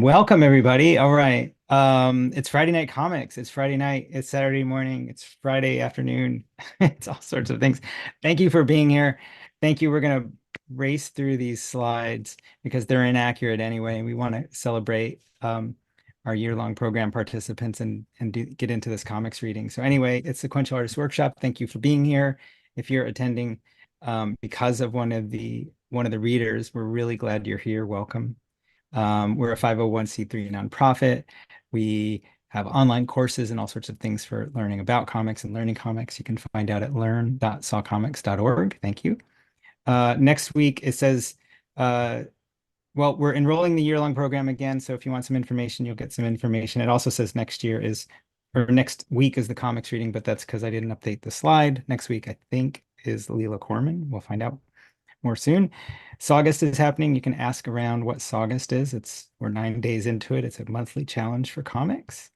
Welcome everybody. All right. It's Friday night comics. It's Friday night. It's Saturday morning. It's Friday afternoon. It's all sorts of things. Thank you for being here. Thank you. We're gonna race through these slides because they're inaccurate anyway. We want to celebrate our year-long program participants and get into this comics reading. So anyway, it's Sequential Artists Workshop. Thank you for being here. If you're attending because of one of the readers, we're really glad you're here. Welcome. We're a 501c3 nonprofit. We have online courses and all sorts of things for learning about comics and learning comics. You can find out at learn.sawcomics.org. Thank you. Next week, it says, well, we're enrolling the year-long program again. So if you want some information, you'll get some information. It also says next week is the comics reading, but that's because I didn't update the slide. Next week, I think, is Leela Corman. We'll find out more soon. Sawgust is happening. You can ask around what Sawgust is. We're 9 days into it. It's a monthly challenge for comics.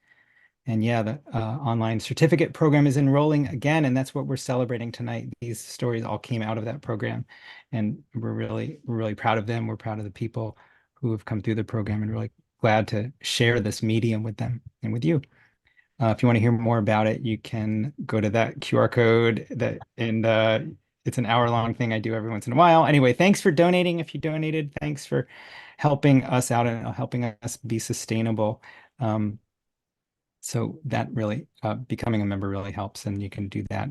And yeah, the online certificate program is enrolling again, and that's what we're celebrating tonight. These stories all came out of that program, and we're really proud of them. We're proud of the people who have come through the program, and really glad to share this medium with them and with you. If you want to hear more about it, you can go to that QR code and it's an hour-long thing I do every once in a while. Anyway, thanks for donating if you donated. Thanks for helping us out and helping us be sustainable. So that really, becoming a member really helps, and you can do that.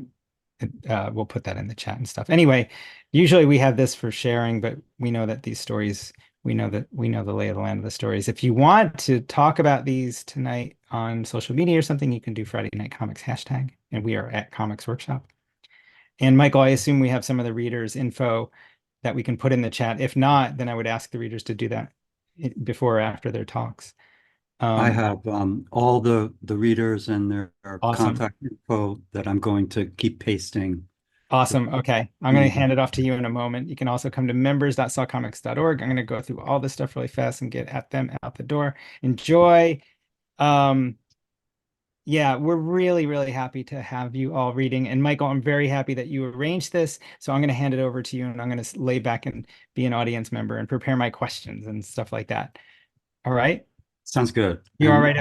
We'll put that in the chat and stuff. Anyway, usually we have this for sharing, but we know that these stories, we know the lay of the land of the stories. If you want to talk about these tonight on social media or something, you can do Friday Night Comics hashtag, and we are at Comics Workshop. And Michael, I assume we have some of the readers' info that we can put in the chat. If not, then I would ask the readers to do that before or after their talks. I Um, have all the readers and their awesome. contact info that I'm going to keep pasting. Awesome. Okay. I'm going to hand it off to you in a moment. You can also come to members.sawcomics.org. I'm going to go through all this stuff really fast and get at them out the door. Enjoy. Um, yeah, we're really happy to have you all reading. And Michael, I'm very happy that you arranged this. So I'm going to hand it over to you and I'm going to lay back and be an audience member and prepare my questions and stuff like that. All right. Sounds good. You all right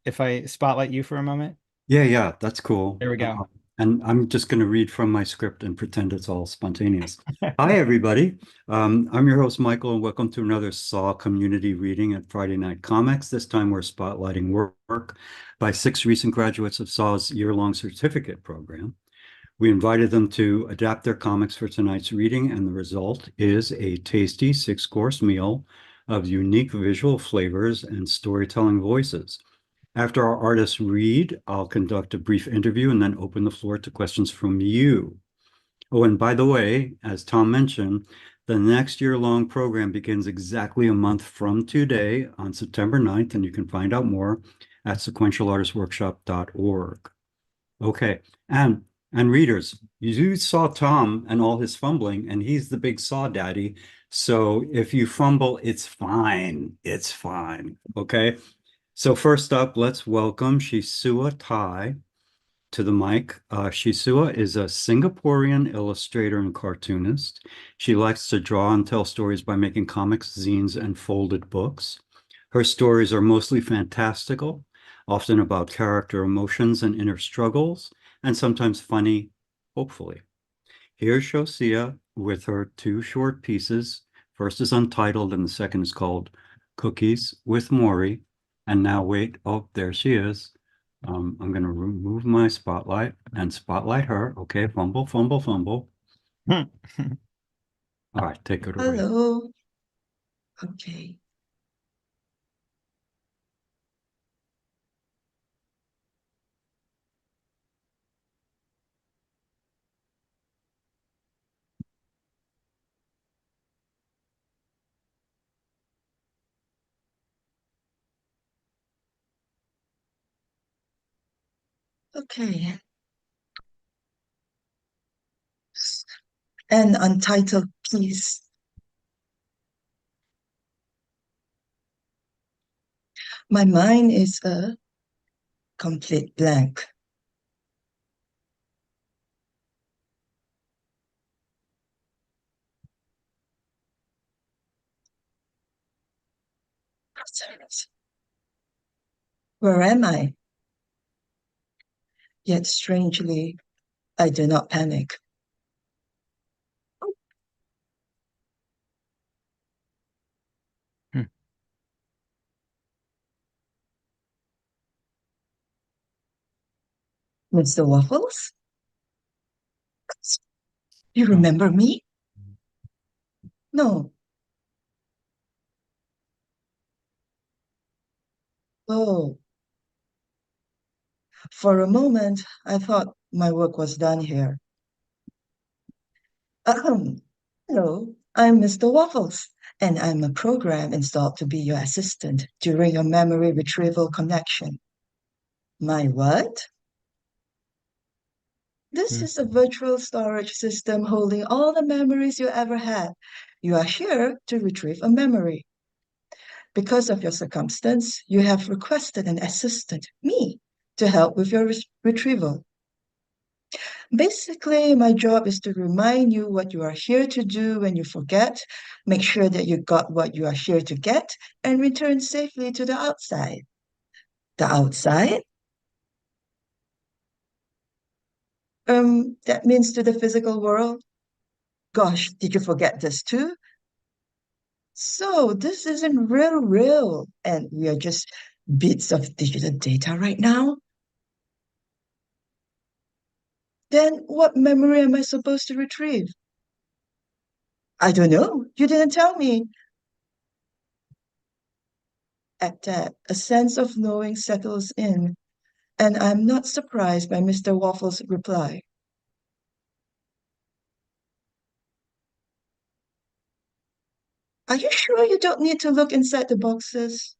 if I spotlight you for a moment? Yeah, that's cool. There we go. And I'm just going to read from my script and pretend it's all spontaneous. Hi, everybody. I'm your host, Michael, and welcome to another Saw community reading at Friday Night Comics. This time we're spotlighting work by 6 recent graduates of Saw's year-long certificate program. We invited them to adapt their comics for tonight's reading, and the result is a tasty 6-course meal of unique visual flavors and storytelling voices. After our artists read, I'll conduct a brief interview and then open the floor to questions from you. Oh, and by the way, as Tom mentioned, the next year-long program begins exactly a month from today on September 9th, and you can find out more at sequentialartistworkshop.org. Okay, and readers, you saw Tom and all his fumbling, and he's the big saw daddy. So if you fumble, it's fine. It's fine. Okay. So first up, let's welcome Shuxia Tai to the mic. Shuxia is a Singaporean illustrator and cartoonist. She likes to draw and tell stories by making comics, zines, and folded books. Her stories are mostly fantastical, often about character emotions and inner struggles, and sometimes funny, hopefully. Here's Shuxia with her 2 short pieces. First is Untitled, and the second is called Cookies with Morrie. And now, wait, oh, there she is. I'm going to remove my spotlight and spotlight her. Okay, fumble, fumble, fumble. All right, take it away. Hello. Okay. Okay. An untitled piece. My mind is a complete blank. Where am I? Yet strangely, I do not panic. Hmm. Mr. Waffles? You Oh. remember me? No. Oh, for a moment, I thought my work was done here. Ahem. Hello, I'm Mr. Waffles, and I'm a program installed to be your assistant during your memory retrieval connection. My what? This Hmm. is a virtual storage system holding all the memories you ever had. You are here to retrieve a memory. Because of your circumstance, you have requested an assistant, me, to help with your retrieval. Basically, my job is to remind you what you are here to do when you forget, make sure that you got what you are here to get, and return safely to the outside. The outside? That means to the physical world. Gosh, did you forget this too? So this isn't real, and we are just bits of digital data right now. Then what memory am I supposed to retrieve? I don't know. You didn't tell me. At that, a sense of knowing settles in, and I'm not surprised by Mr. Waffles' reply. Are you sure you don't need to look inside the boxes?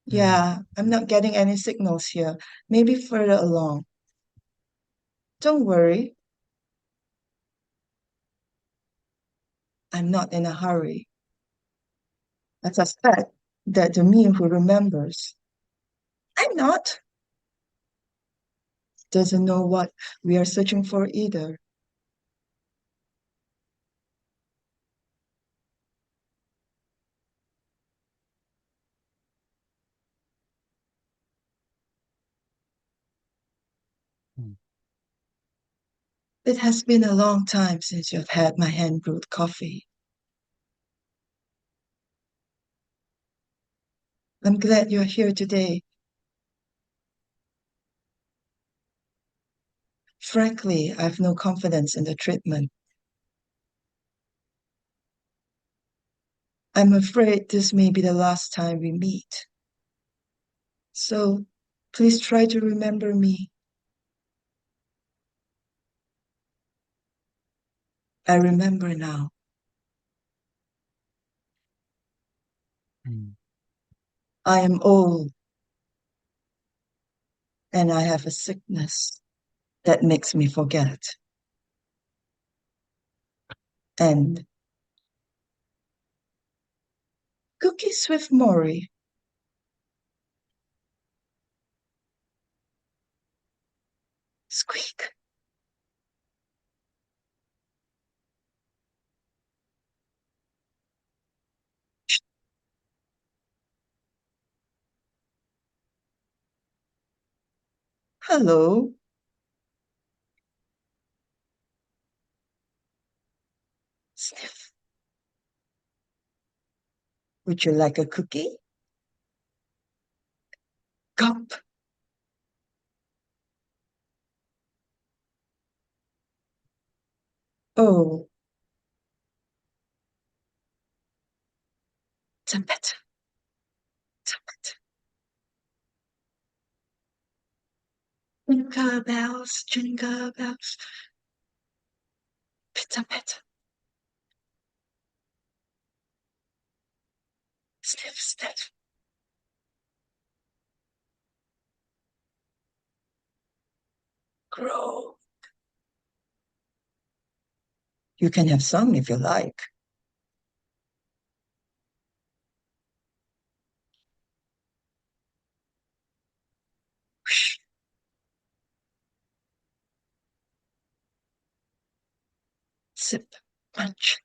Hmm. Yeah, I'm not getting any signals here. Maybe further along. Don't worry, I'm not in a hurry. I suspect that the me who remembers, I'm not, doesn't know what we are searching for either. Hmm. It has been a long time since you've had my hand brewed coffee. I'm glad you're here today. Frankly, I've no confidence in the treatment. I'm afraid this may be the last time we meet. So please try to remember me. I remember now. Hmm. I am old and I have a sickness that makes me forget. And cookies with Morrie. Squeak. Hello. Sniff. Would you like a cookie? Gulp. Oh, trumpet. Trumpet. Jingle bells, pitter patter. Sniff, sniff. Grow. You can have some if you like. Whoosh. Sip, punch.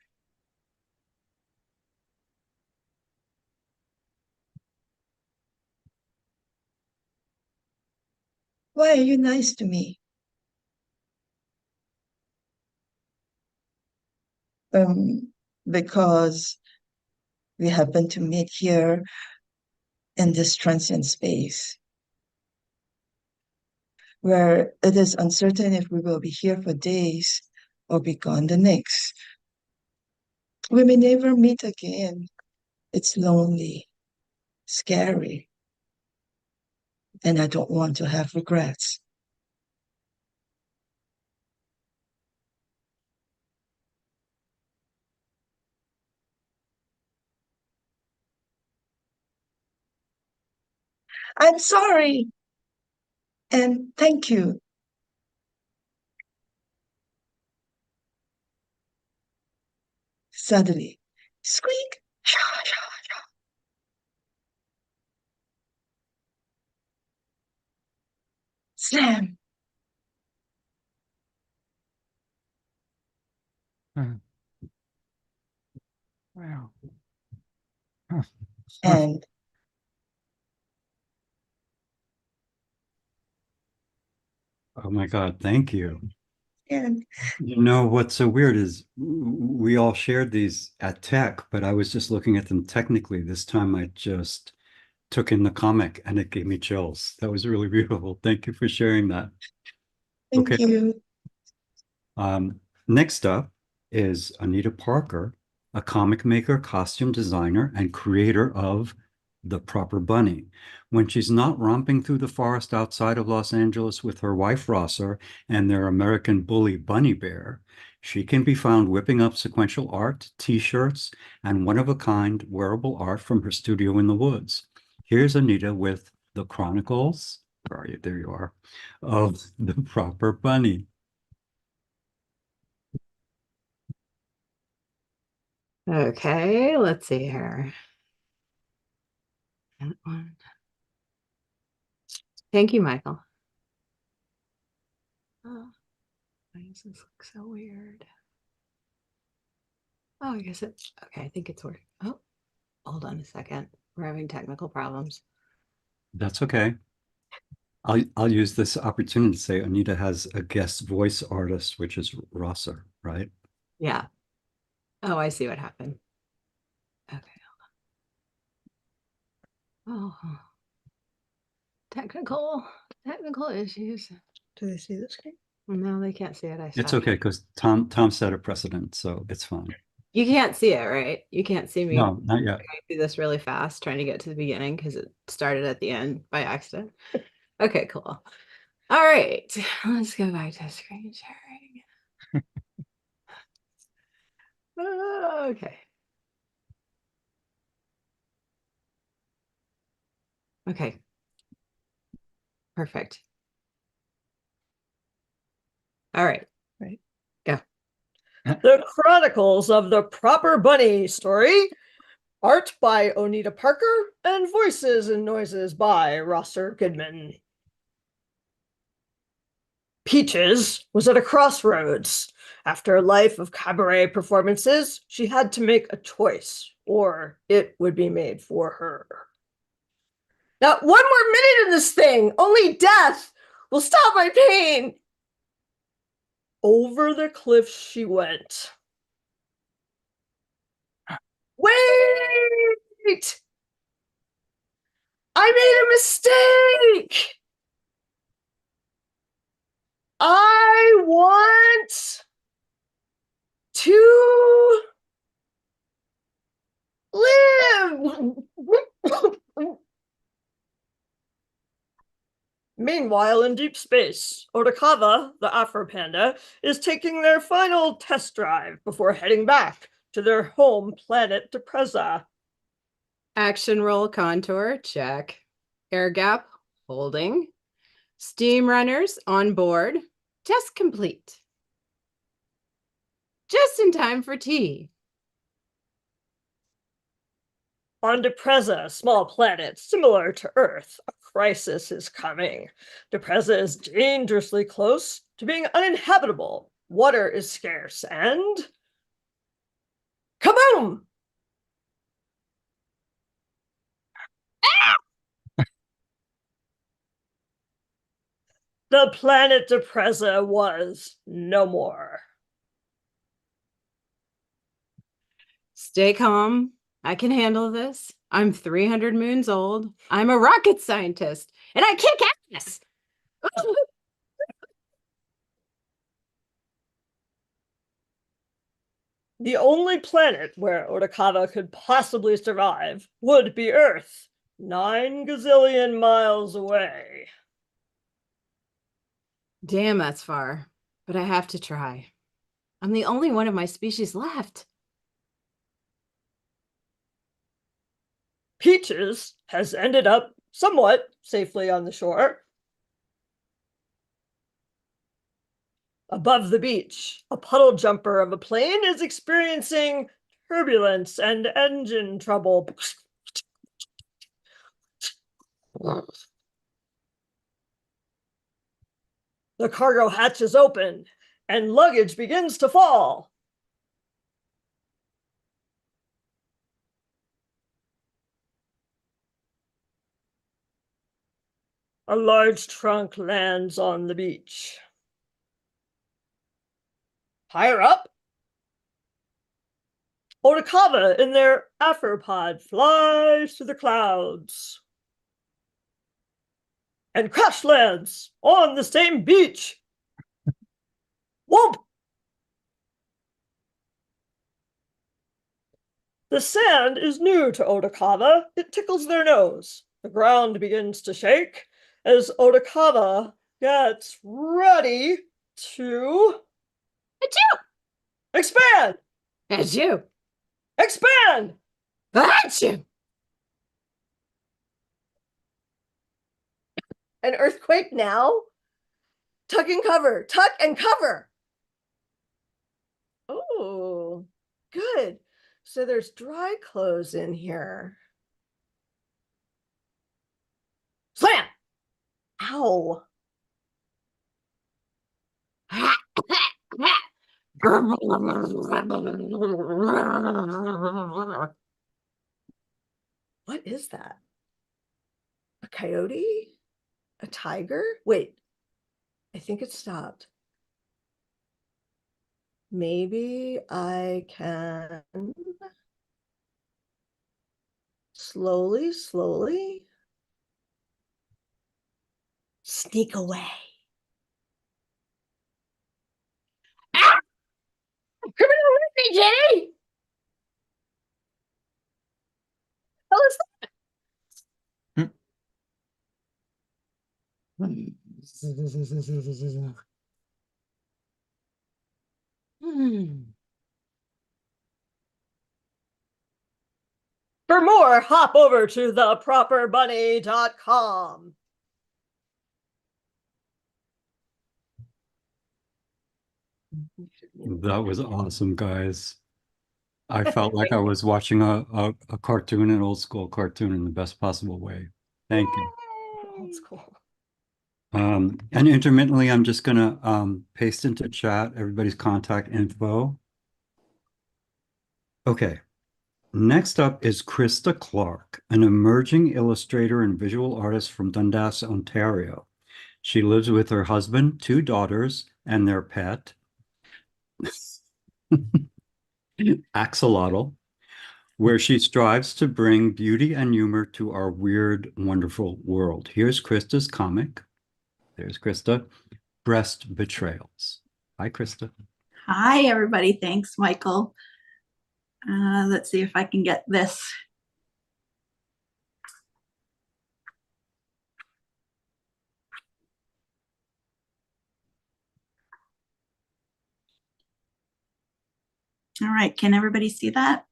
Why are you nice to me? Because we happen to meet here in this transient space where it is uncertain if we will be here for days or be gone the next. We may never meet again. It's lonely, scary, and I don't want to have regrets. I'm sorry, and thank you. Suddenly, squeak, sha, sha, sha. Slam. Wow. And Oh my God, thank you. and You know, what's so weird is we all shared these at Tech, but I was just looking at them technically. This time I just took in the comic and it gave me chills. That was really beautiful. Thank you for sharing that. thank Okay. you. Next up is Oneita Parker, a comic maker, costume designer, and creator of The Proper Bunny. When she's not romping through the forest outside of Los Angeles with her wife Rosser and their American bully Bunny Bear, she can be found whipping up sequential art, t-shirts, and one-of-a-kind wearable art from her studio in the woods. Here's Oneita with the Chronicles, where are you? There you are, of The Proper Bunny. Okay, let's see here. That one. Thank you, Michael. Oh, why does this look so weird? Oh, I guess it's okay. I think it's working. Oh, hold on a second. We're having technical problems. That's okay. I'll use this opportunity to say Oneita has a guest voice artist, which is Rosser, right? Yeah. Oh, I see what happened. Okay. Oh, technical issues. Do they see the screen? No, they can't see it. I It's stopped. okay because Tom set a precedent, so it's fine. You can't see it, right? You can't see me No, not yet. going through this really fast, trying to get to the beginning because it started at the end by accident. Okay, cool. All right, let's go back to screen sharing. Okay. Okay. Perfect. All right. Right. Go. The Chronicles of the Proper Bunny story. Art by Oneita Parker and voices and noises by Rosser Goodman. Peaches was at a crossroads. After a life of cabaret performances, she had to make a choice, or it would be made for her. Not one more minute in this thing! Only death will stop my pain! Over the cliffs she went. Wait! I made a mistake! I want to live! Meanwhile, in deep space, Otakawa, the Afro Panda, is taking their final test drive before heading back to their home planet Depreza. Action roll contour, check. Air gap, holding. Steam runners on board, test complete. Just in time for tea. On Depreza, a small planet similar to Earth, a crisis is coming. Depreza is dangerously close to being uninhabitable. Water is scarce and... Kaboom! the planet Depressa was no more. Stay calm. I can handle this. I'm 300 moons old. I'm a rocket scientist, and I kick ass. The only planet where Otakava could possibly survive would be Earth, 9 gazillion miles away. Damn, that's far. But I have to try. I'm the only one of my species left. Peaches has ended up somewhat safely on the shore. Above the beach, a puddle jumper of a plane is experiencing turbulence and engine trouble. The cargo hatch is open, and luggage begins to fall. A large trunk lands on the beach. Higher up, Otakava in their Afropod flies through the clouds and crash lands on the same beach. Whoop! The sand is new to Otakava. It tickles their nose. The ground begins to shake as Otakava gets ready to Achoo! expand! Achoo! Expand! Achoo! An earthquake now? Tuck and cover! Tuck and cover! Oh, good. So there's dry clothes in here. Slam! Ow. What is that? A coyote? A tiger? Wait, I think it stopped. Maybe I can slowly sneak away. Ah! Come here with me, Jenny! What is that? For more, hop over to theproperbunny.com. That was awesome, guys. I felt like I was watching a cartoon, an old school cartoon in the best possible way. Thank you. That's cool. And intermittently, I'm just gonna paste into chat everybody's contact info. Okay. Next up is Christa Clark, an emerging illustrator and visual artist from Dundas, Ontario. She lives with her husband, 2 daughters, and their pet, Axolotl, where she strives to bring beauty and humor to our weird, wonderful world. Here's Krista's comic. There's Krista. Breast Betrayals. Hi, Krista. Hi, everybody. Thanks, Michael. Let's see if I can get this. All right. Can everybody see that?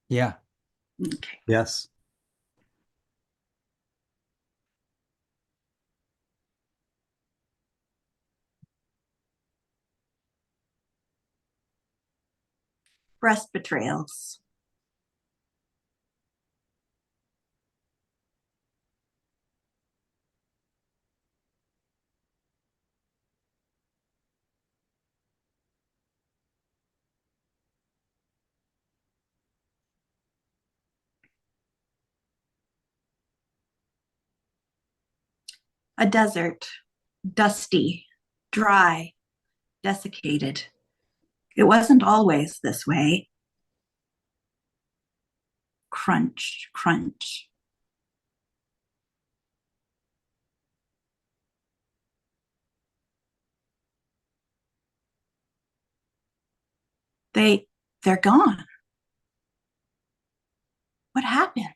Yeah. Okay. Yes. Breast betrayals. A desert, dusty, dry, desiccated. It wasn't always this way. Crunch, crunch. They're gone. What happened?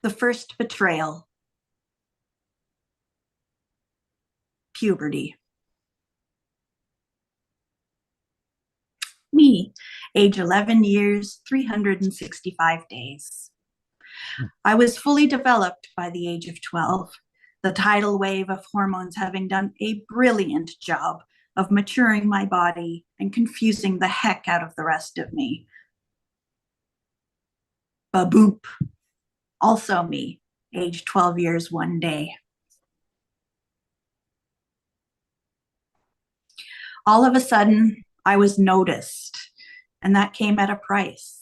The first betrayal. Puberty. Me, age 11 years, 365 days. I was fully developed by the age of 12, the tidal wave of hormones having done a brilliant job of maturing my body and confusing the heck out of the rest of me. Baboop, also me, age 12 years, 1 day. All of a sudden, I was noticed, and that came at a price.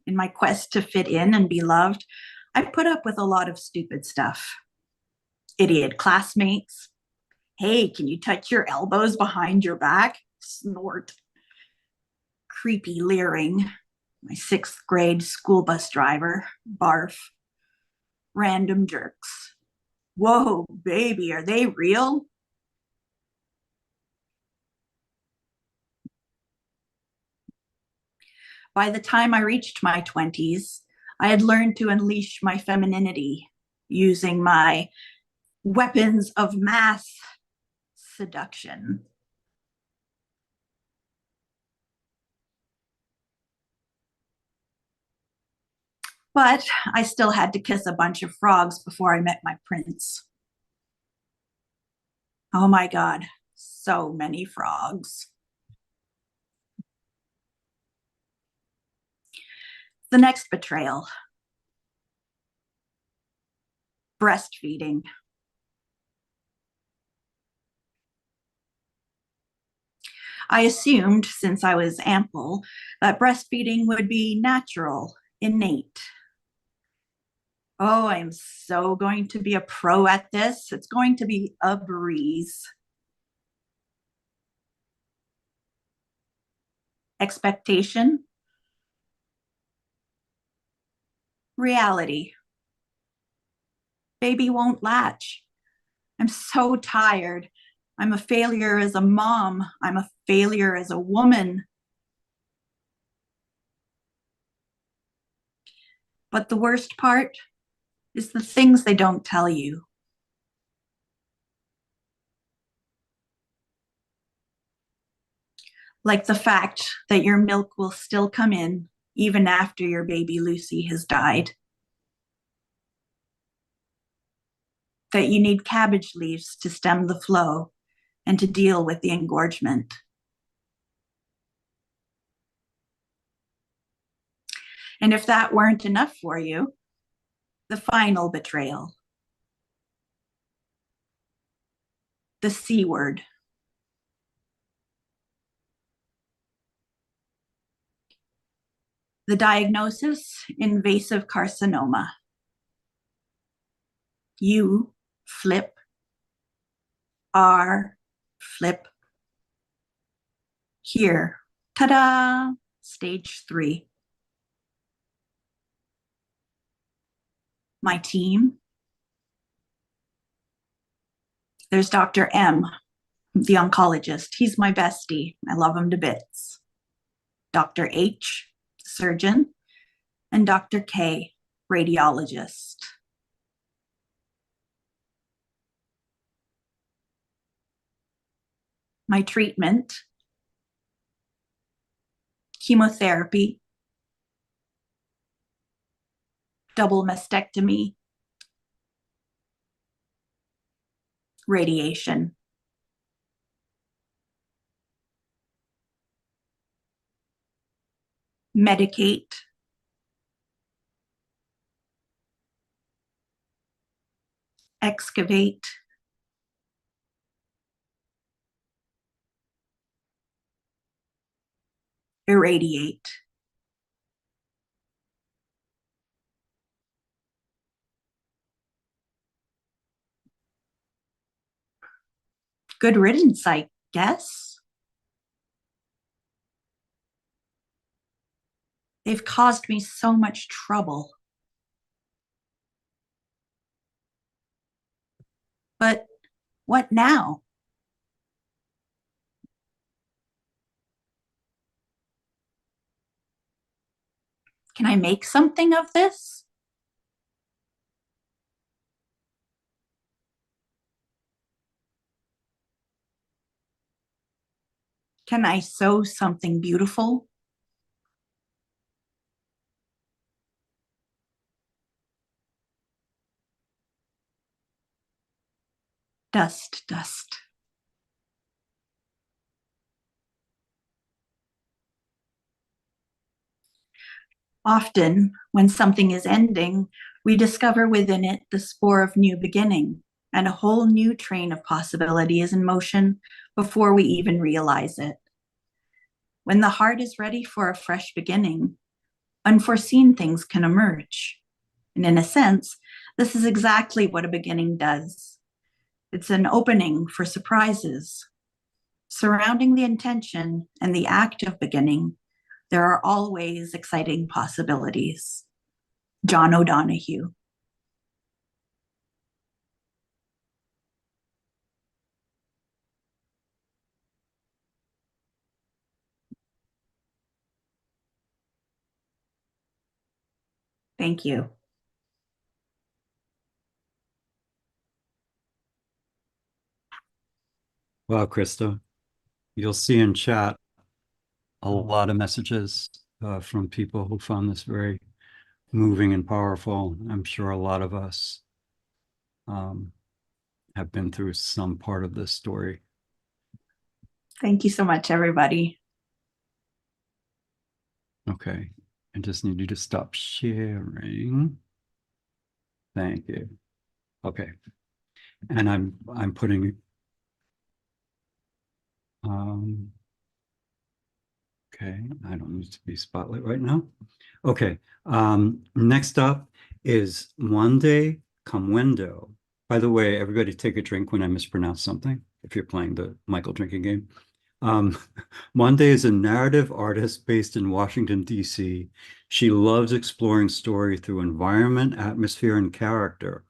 In my quest to fit in and be loved, I put up with a lot of stupid stuff. Idiot classmates. Hey, can you touch your elbows behind your back? Snort. Creepy leering. My 6th grade school bus driver. Barf. Random jerks. Whoa, baby, are they real? By the time I reached my 20s, I had learned to unleash my femininity using my weapons of mass seduction. But I still had to kiss a bunch of frogs before I met my prince. Oh my God, so many frogs. The next betrayal. Breastfeeding. I assumed, since I was ample, that breastfeeding would be natural, innate. Oh, I'm so going to be a pro at this. It's going to be a breeze. Expectation. Reality. Baby won't latch. I'm so tired. I'm a failure as a mom. I'm a failure as a woman. But the worst part is the things they don't tell you. Like the fact that your milk will still come in even after your baby Lucy has died. That you need cabbage leaves to stem the flow and to deal with the engorgement. And if that weren't enough for you, the final betrayal. The C word. The diagnosis, invasive carcinoma. U, flip. R, flip. Here, ta-da, stage 3. My team. There's Dr. M, the oncologist. He's my bestie. I love him to bits. Dr. H, surgeon, and Dr. K, radiologist. My treatment, chemotherapy, double mastectomy, radiation. Medicate, excavate, irradiate. Good riddance, I guess. They've caused me so much trouble. But what now? Can I make something of this? Can I sew something beautiful? Dust, dust. Often, when something is ending, we discover within it the spore of new beginning, and a whole new train of possibility is in motion before we even realize it. When the heart is ready for a fresh beginning, unforeseen things can emerge. And in a sense, this is exactly what a beginning does. It's an opening for surprises. Surrounding the intention and the act of beginning, there are always exciting possibilities. John O'Donohue. Thank you. Wow, Christa, you'll see in chat a lot of messages from people who found this very moving and powerful. I'm sure a lot of us have been through some part of this story. Thank you so much, everybody. Okay, I just need you to stop sharing. Thank you. Okay, and I'm putting okay, I don't need to be spotlight right now. Okay, next up is Mwandeyi Kamwendo. By the way, everybody take a drink when I mispronounce something, if you're playing the Michael drinking game. Mwandeyi is a narrative artist based in Washington, D.C. She loves exploring story through environment, atmosphere, and character.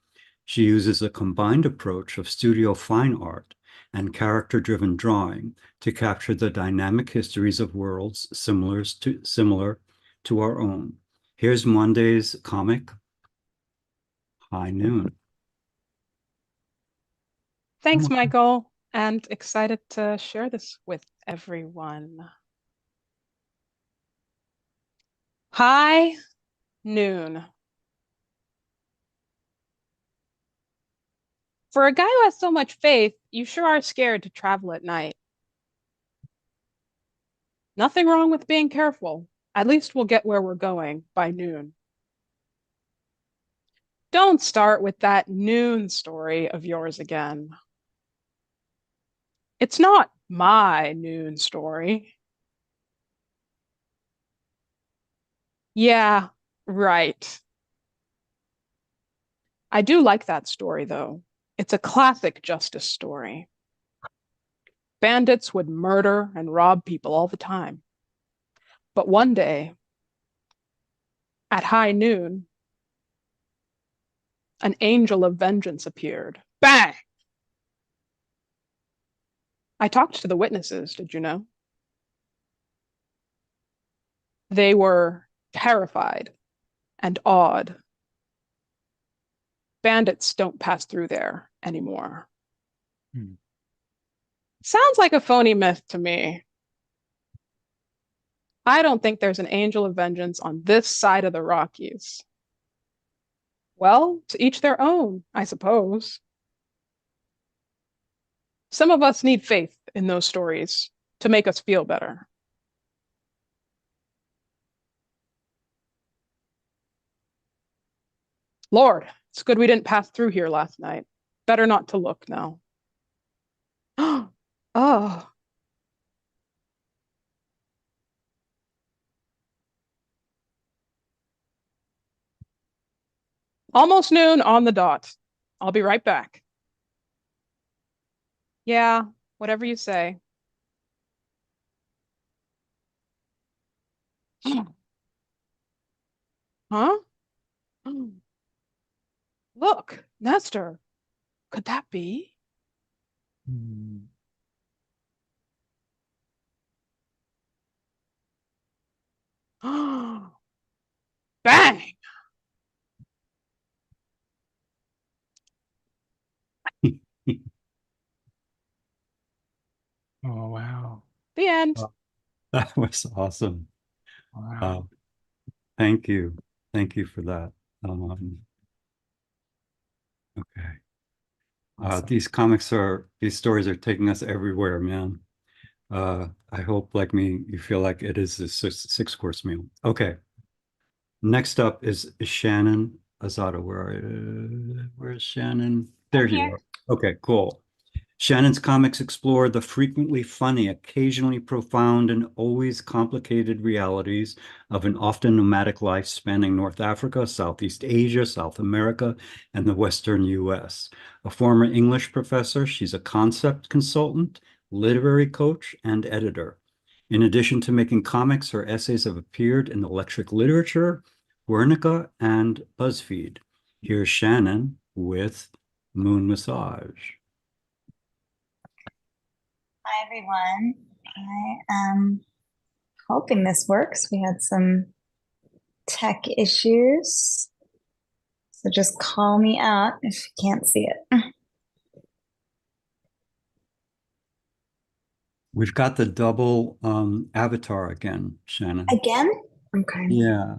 She uses a combined approach of studio fine art and character-driven drawing to capture the dynamic histories of worlds similar to our own. Here's Mwandeyi's comic, High Noon. Thanks, Michael, and excited to share this with everyone. High Noon. For a guy who has so much faith, you sure are scared to travel at night. Nothing wrong with being careful. At least we'll get where we're going by noon. Don't start with that noon story of yours again. It's not my noon story. Yeah, right. I do like that story, though. It's a classic justice story. Bandits would murder and rob people all the time. But one day, at high noon, an angel of vengeance appeared. Bang! I talked to the witnesses, did you know? They were terrified and awed. Bandits don't pass through there anymore. Sounds like a phony myth to me. I don't think there's an angel of vengeance on this side of the Rockies. Well, to each their own, I suppose. Some of us need faith in those stories to make us feel better. Lord, it's good we didn't pass through here last night. Better not to look now. Oh, Almost noon on the dot. I'll be right back. Yeah, whatever you say. Huh? Look, Nestor. Could that be? Hmm. Bang! Oh, wow. The end. Oh, that was awesome. Wow. Thank you. Thank you for that. Okay. Awesome. These stories are taking us everywhere, man. I hope, like me, you feel like it is a six-course meal. Okay. Next up is Shannon Azzato. Where is Shannon? There I'm you here. are. Okay, cool. Shannon's comics explore the frequently funny, occasionally profound, and always complicated realities of an often nomadic life spanning North Africa, Southeast Asia, South America, and the Western US. A former English professor, she's a concept consultant, literary coach, and editor. In addition to making comics, her essays have appeared in Electric Literature, Guernica, and BuzzFeed. Here's Shannon with Moon Massage. Hi, everyone. I am hoping this works. We had some tech issues, so just call me out if you can't see it. We've got the double avatar again, Shannon. Again? Okay. Yeah,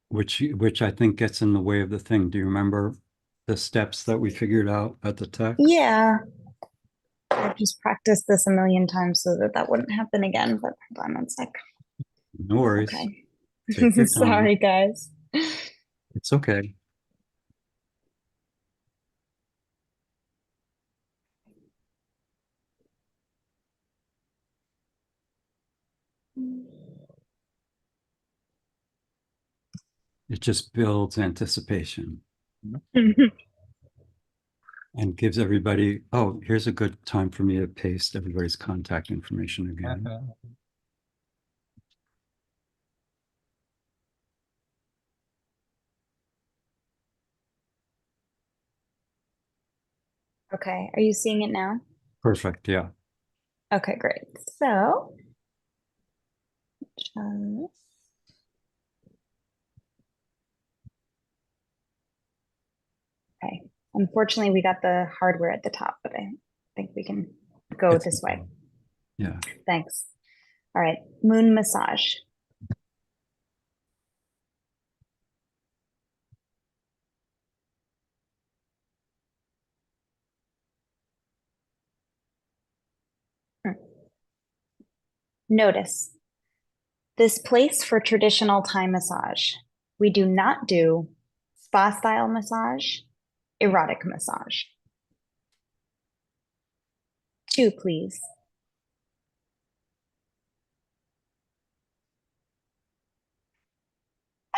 which I think gets in the way of the thing. Do you remember the steps that we figured out at the tech? Yeah, I've just practiced this a million times so that that wouldn't happen again, but hold on one sec. No worries. Okay. Take your time. Sorry, guys. It's okay. It just builds anticipation and gives everybody, oh, here's a good time for me to paste everybody's contact information again. Okay, are you seeing it now? Perfect, yeah. Okay, great. So, okay. Unfortunately, we got the hardware at the top, but I think we can go It's this way. Yeah. Thanks. All right, moon massage. Notice this place for traditional Thai massage. We do not do spa style massage, erotic massage. 2, please.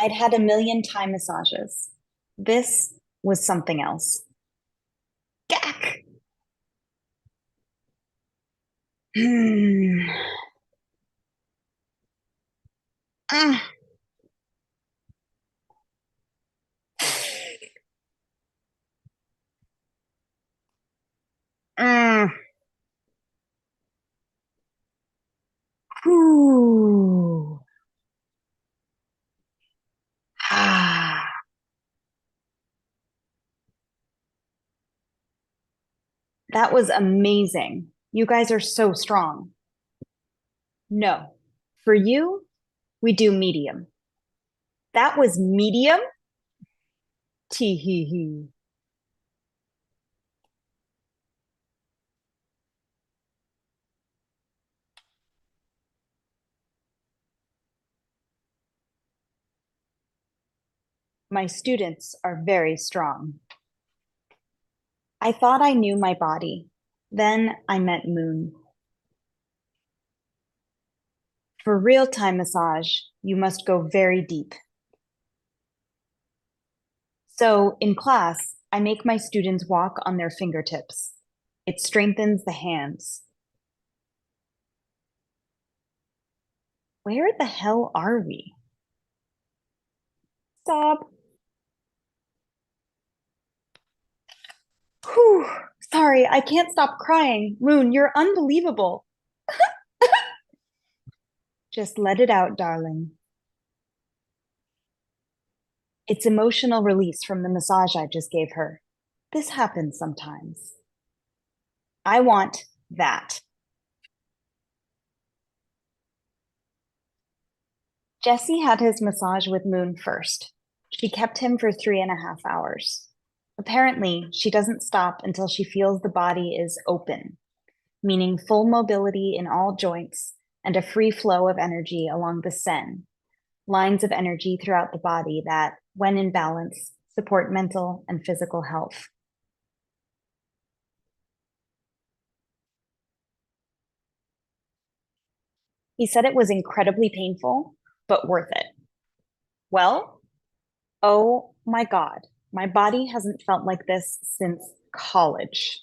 I'd had a million Thai massages. This was something else. Gack! Ah. Ah. Whew. Ah. That was amazing. You guys are so strong. No, for you, we do medium. That was medium? Tee hee hee. My students are very strong. I thought I knew my body. Then I met Moon. For real time massage, you must go very deep. So in class, I make my students walk on their fingertips. It strengthens the hands. Where the hell are we? Stop. Whew. Sorry, I can't stop crying. Moon, you're unbelievable. Just let it out, darling. It's emotional release from the massage I just gave her. This happens sometimes. I want that. Jesse had his massage with Moon first. She kept him for 3.5 hours. Apparently, she doesn't stop until she feels the body is open, meaning full mobility in all joints and a free flow of energy along the sen, lines of energy throughout the body that, when in balance, support mental and physical health. He said it was incredibly painful, but worth it. Well, oh my God, my body hasn't felt like this since college.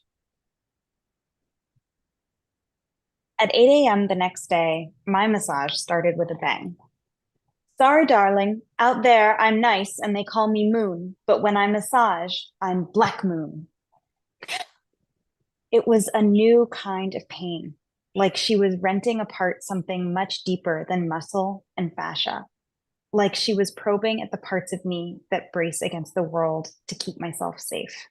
At 8 a.m. the next day, my massage started with a bang. Sorry, darling, out there I'm nice and they call me Moon, but when I massage, I'm Black Moon. It was a new kind of pain, like she was renting apart something much deeper than muscle and fascia, like she was probing at the parts of me that brace against the world to keep myself safe.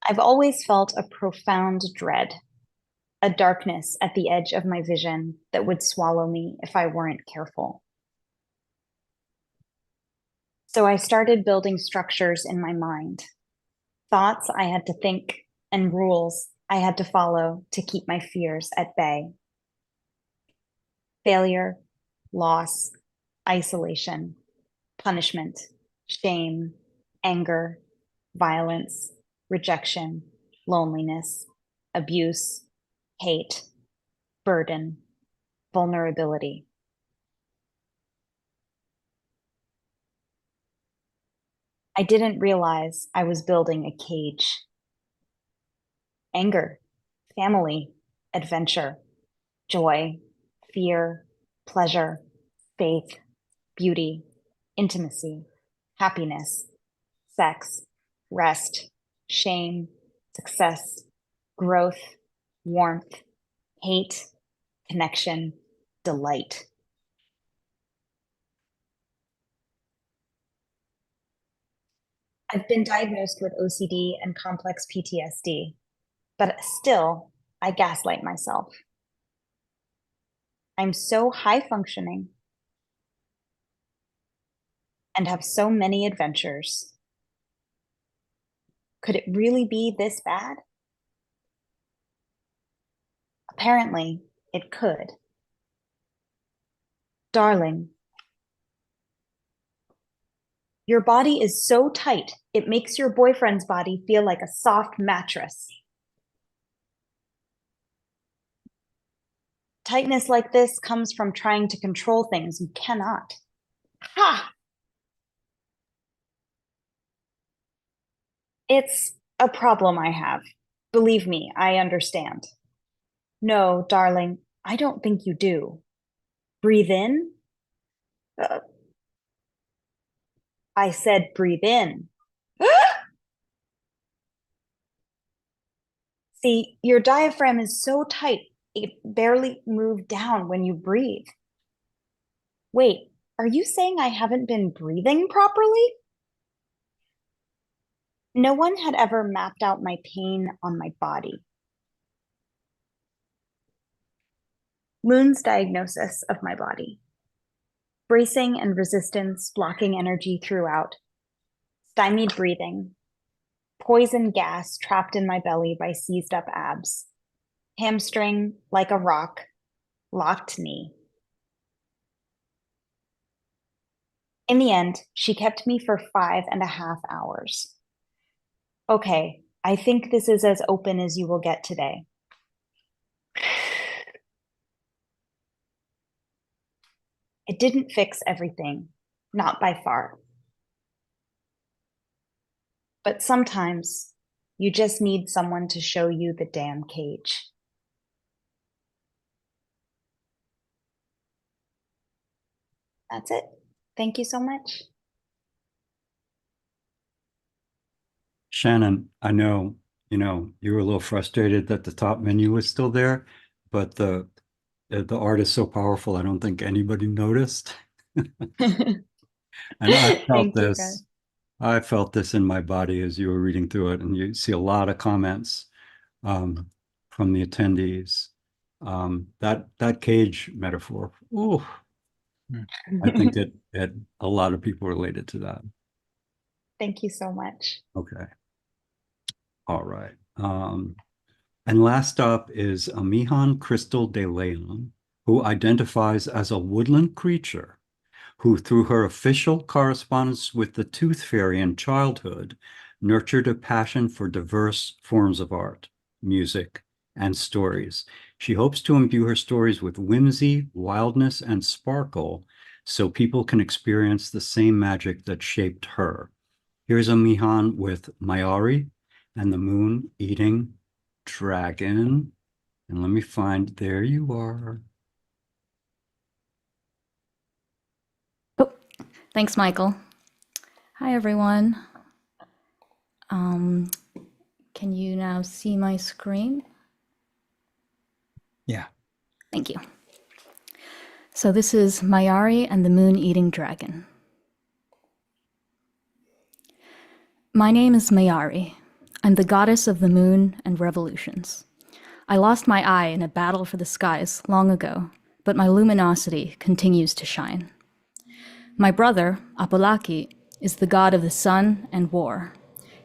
I've always felt a profound dread, a darkness at the edge of my vision that would swallow me if I weren't careful. So I started building structures in my mind, thoughts I had to think and rules I had to follow to keep my fears at bay. Failure, loss, isolation, punishment, shame, anger, violence, rejection, loneliness, abuse, hate, burden, vulnerability. I didn't realize I was building a cage. Anger, family, adventure, joy, fear, pleasure, faith, beauty, intimacy, happiness, sex, rest, shame, success, growth, warmth, hate, connection, delight. I've been diagnosed with OCD and complex PTSD, but still, I gaslight myself. I'm so high functioning and have so many adventures. Could it really be this bad? Apparently, it could. Darling, your body is so tight, it makes your boyfriend's body feel like a soft mattress. Tightness like this comes from trying to control things you cannot. Ha! It's a problem I have. Believe me, I understand. No, darling, I don't think you do. Breathe in. I said breathe in. See, your diaphragm is so tight, it barely moves down when you breathe. Wait, are you saying I haven't been breathing properly? No one had ever mapped out my pain on my body. Moon's diagnosis of my body. Bracing and resistance blocking energy throughout. Stymied breathing. Poison gas trapped in my belly by seized up abs. Hamstring like a rock. Locked knee. In the end, she kept me for 5.5 hours. Okay, I think this is as open as you will get today. It didn't fix everything, not by far. But sometimes you just need someone to show you the damn cage. That's it. Thank you so much. Shannon, I know, you were a little frustrated that the top menu was still there, but the art is so powerful, I don't think anybody noticed. And Thank you, guys. I felt this in my body as you were reading through it, and you see a lot of comments from the attendees. That cage metaphor, ooh, I think it a lot of people related to that. Thank you so much. Okay. All right. And last up is Amihan Krystal de Leon, who identifies as a woodland creature who, through her official correspondence with the Tooth Fairy in childhood, nurtured a passion for diverse forms of art, music, and stories. She hopes to imbue her stories with whimsy, wildness, and sparkle so people can experience the same magic that shaped her. Here's Amihan with Mayari and the Moon-Eating Dragon. And let me find, there you are. Oh, thanks, Michael. Hi, everyone. Can you now see my screen? Yeah. Thank you. So this is Mayari and the Moon-Eating Dragon. My name is Mayari. I'm the goddess of the moon and revolutions. I lost my eye in a battle for the skies long ago, but my luminosity continues to shine. My brother, Apolaki, is the god of the sun and war.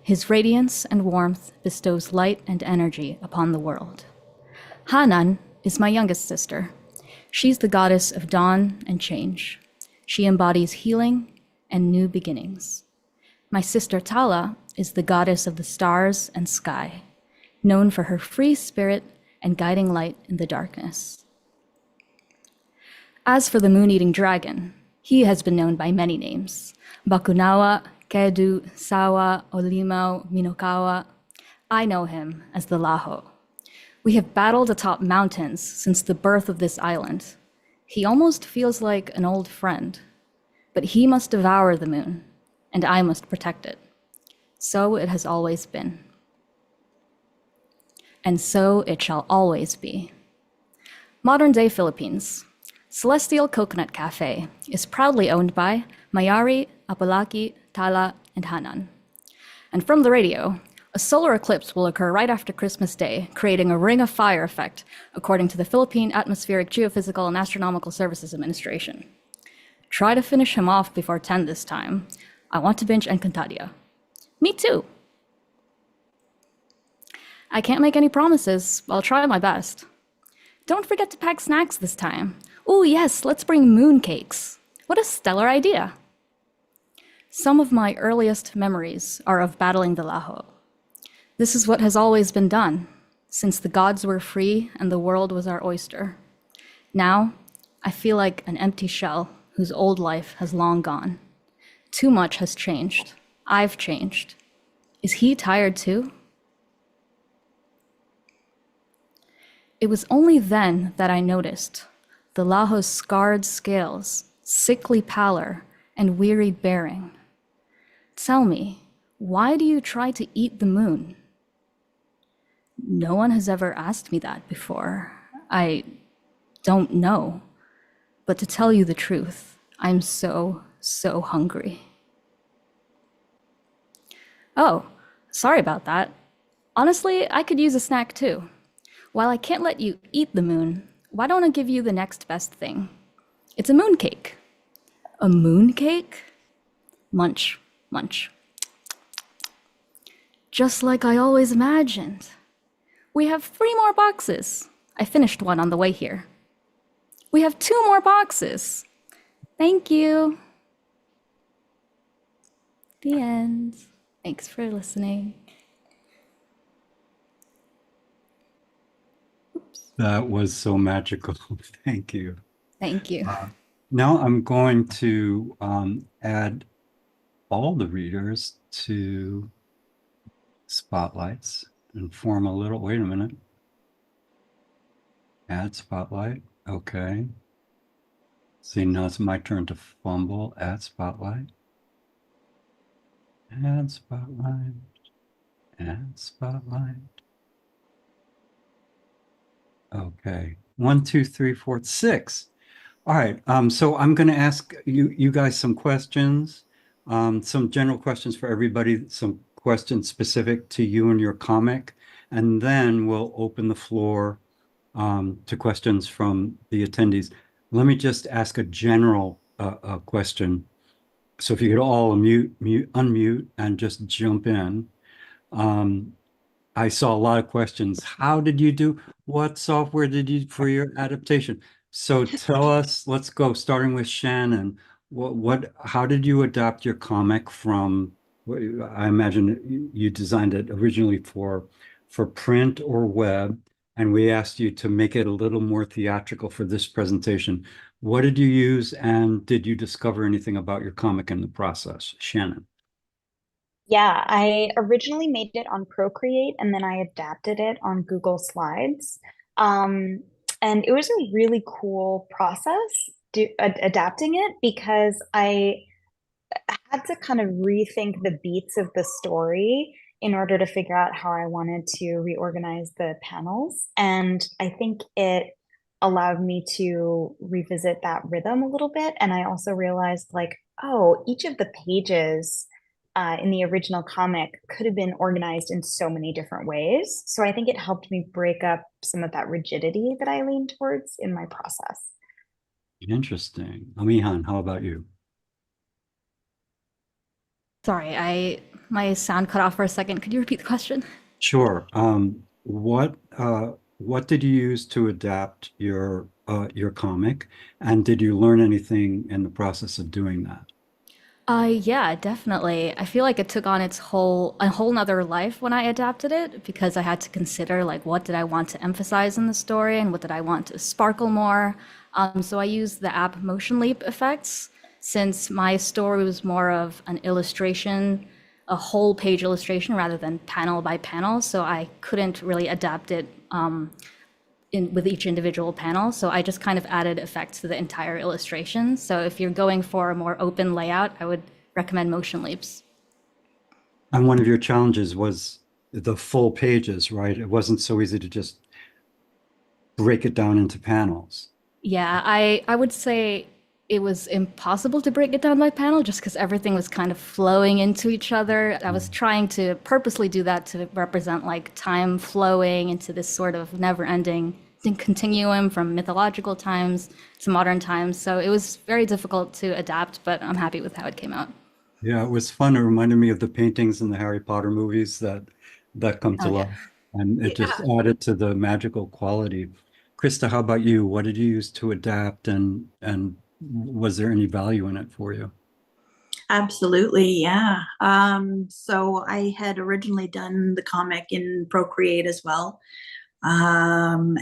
His radiance and warmth bestows light and energy upon the world. Hanan is my youngest sister. She's the goddess of dawn and change. She embodies healing and new beginnings. My sister Tala is the goddess of the stars and sky, known for her free spirit and guiding light in the darkness. As for the moon-eating dragon, he has been known by many names: Bakunawa, Kedu, Sawa, Olimau, Minokawa. I know him as the Laho. We have battled atop mountains since the birth of this island. He almost feels like an old friend, but he must devour the moon, and I must protect it. So it has always been. And so it shall always be. Modern-day Philippines. Celestial Coconut Cafe is proudly owned by Mayari, Apolaki, Tala, and Hanan. And from the radio, a solar eclipse will occur right after Christmas Day, creating a ring of fire effect, according to the Philippine Atmospheric, Geophysical, and Astronomical Services Administration. Try to finish him off before 10 this time. I want to binge Encantadia. Me too. I can't make any promises. I'll try my best. Don't forget to pack snacks this time. Oh yes, let's bring mooncakes. What a stellar idea. Some of my earliest memories are of battling the Laho. This is what has always been done, since the gods were free and the world was our oyster. Now, I feel like an empty shell whose old life has long gone. Too much has changed. I've changed. Is he tired too? It was only then that I noticed the Laho's scarred scales, sickly pallor, and wearied bearing. Tell me, why do you try to eat the moon? No one has ever asked me that before. I don't know. But to tell you the truth, I'm so hungry. Oh, sorry about that. Honestly, I could use a snack too. While I can't let you eat the moon, why don't I give you the next best thing? It's a mooncake. A mooncake? Munch, munch. Just like I always imagined. We have 3 more boxes. I finished one on the way here. We have 2 more boxes. Thank you. The end. Thanks for listening. That was so magical. Thank you. Thank you. Now I'm going to add all the readers to spotlights and form a little, wait a minute. Add spotlight. Okay. See, now it's my turn to fumble. Add spotlight. Add spotlight. Add spotlight. Okay. 1, 2, 3, 4, 6. All right. So I'm going to ask you guys some questions, some general questions for everybody, some questions specific to you and your comic, and then we'll open the floor to questions from the attendees. Let me just ask a general question. So if you could all unmute and just jump in. I saw a lot of questions. How did you do? What software did you for your adaptation? So tell us, let's go starting with Shannon. How did you adapt your comic from, I imagine you designed it originally for print or web, and we asked you to make it a little more theatrical for this presentation. What did you use, and did you discover anything about your comic in the process? Shannon. Yeah, I originally made it on Procreate and then I adapted it on Google Slides. And it was a really cool process adapting it because I had to kind of rethink the beats of the story in order to figure out how I wanted to reorganize the panels. And I think it allowed me to revisit that rhythm a little bit. And I also realized, like, oh, each of the pages in the original comic could have been organized in so many different ways. So I think it helped me break up some of that rigidity that I leaned towards in my process. Interesting. Amihan, how about you? Sorry, my sound cut off for a second. Could you repeat the question? Sure. What did you use to adapt your comic, and did you learn anything in the process of doing that? Yeah, definitely. I feel like it took on a whole nother life when I adapted it because I had to consider like what did I want to emphasize in the story and what did I want to sparkle more. So I used the app Motion Leap effects since my story was more of an illustration, a whole page illustration rather than panel by panel. So I couldn't really adapt it with each individual panel. So I just kind of added effects to the entire illustration. So if you're going for a more open layout, I would recommend Motion Leaps. And one of your challenges was the full pages, right? It wasn't so easy to just break it down into panels. Yeah, I would say it was impossible to break it down by panel just because everything was kind of flowing into each other. I was trying to purposely do that to represent like time flowing into this sort of never-ending continuum from mythological times to modern times. So it was very difficult to adapt, but I'm happy with how it came out. Yeah, it was fun. It reminded me of the paintings in the Harry Potter movies that come to Oh, life, yeah. and it just added to the magical quality. Krista, how about you? What did you use to adapt, and was there any value in it for you? Absolutely, yeah. So I had originally done the comic in Procreate as well. And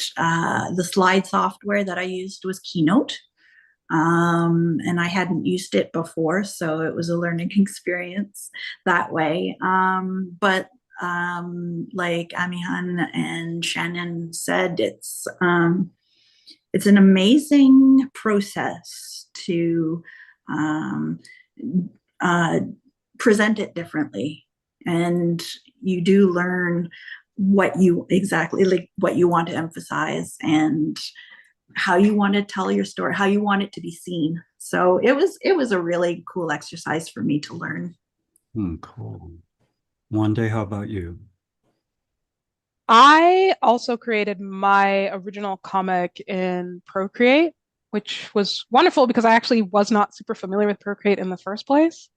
the slide software that I used was Keynote. And I hadn't used it before, so it was a learning experience that way. But like Amihan and Shannon said, it's an amazing process to um, present it differently, and you do learn what you want to emphasize and how you want to tell your story, how you want it to be seen. So it was a really cool exercise for me to learn. Cool. Mwandeyi, how about you? I also created my original comic in Procreate, which was wonderful because I actually was not super familiar with Procreate in the first place.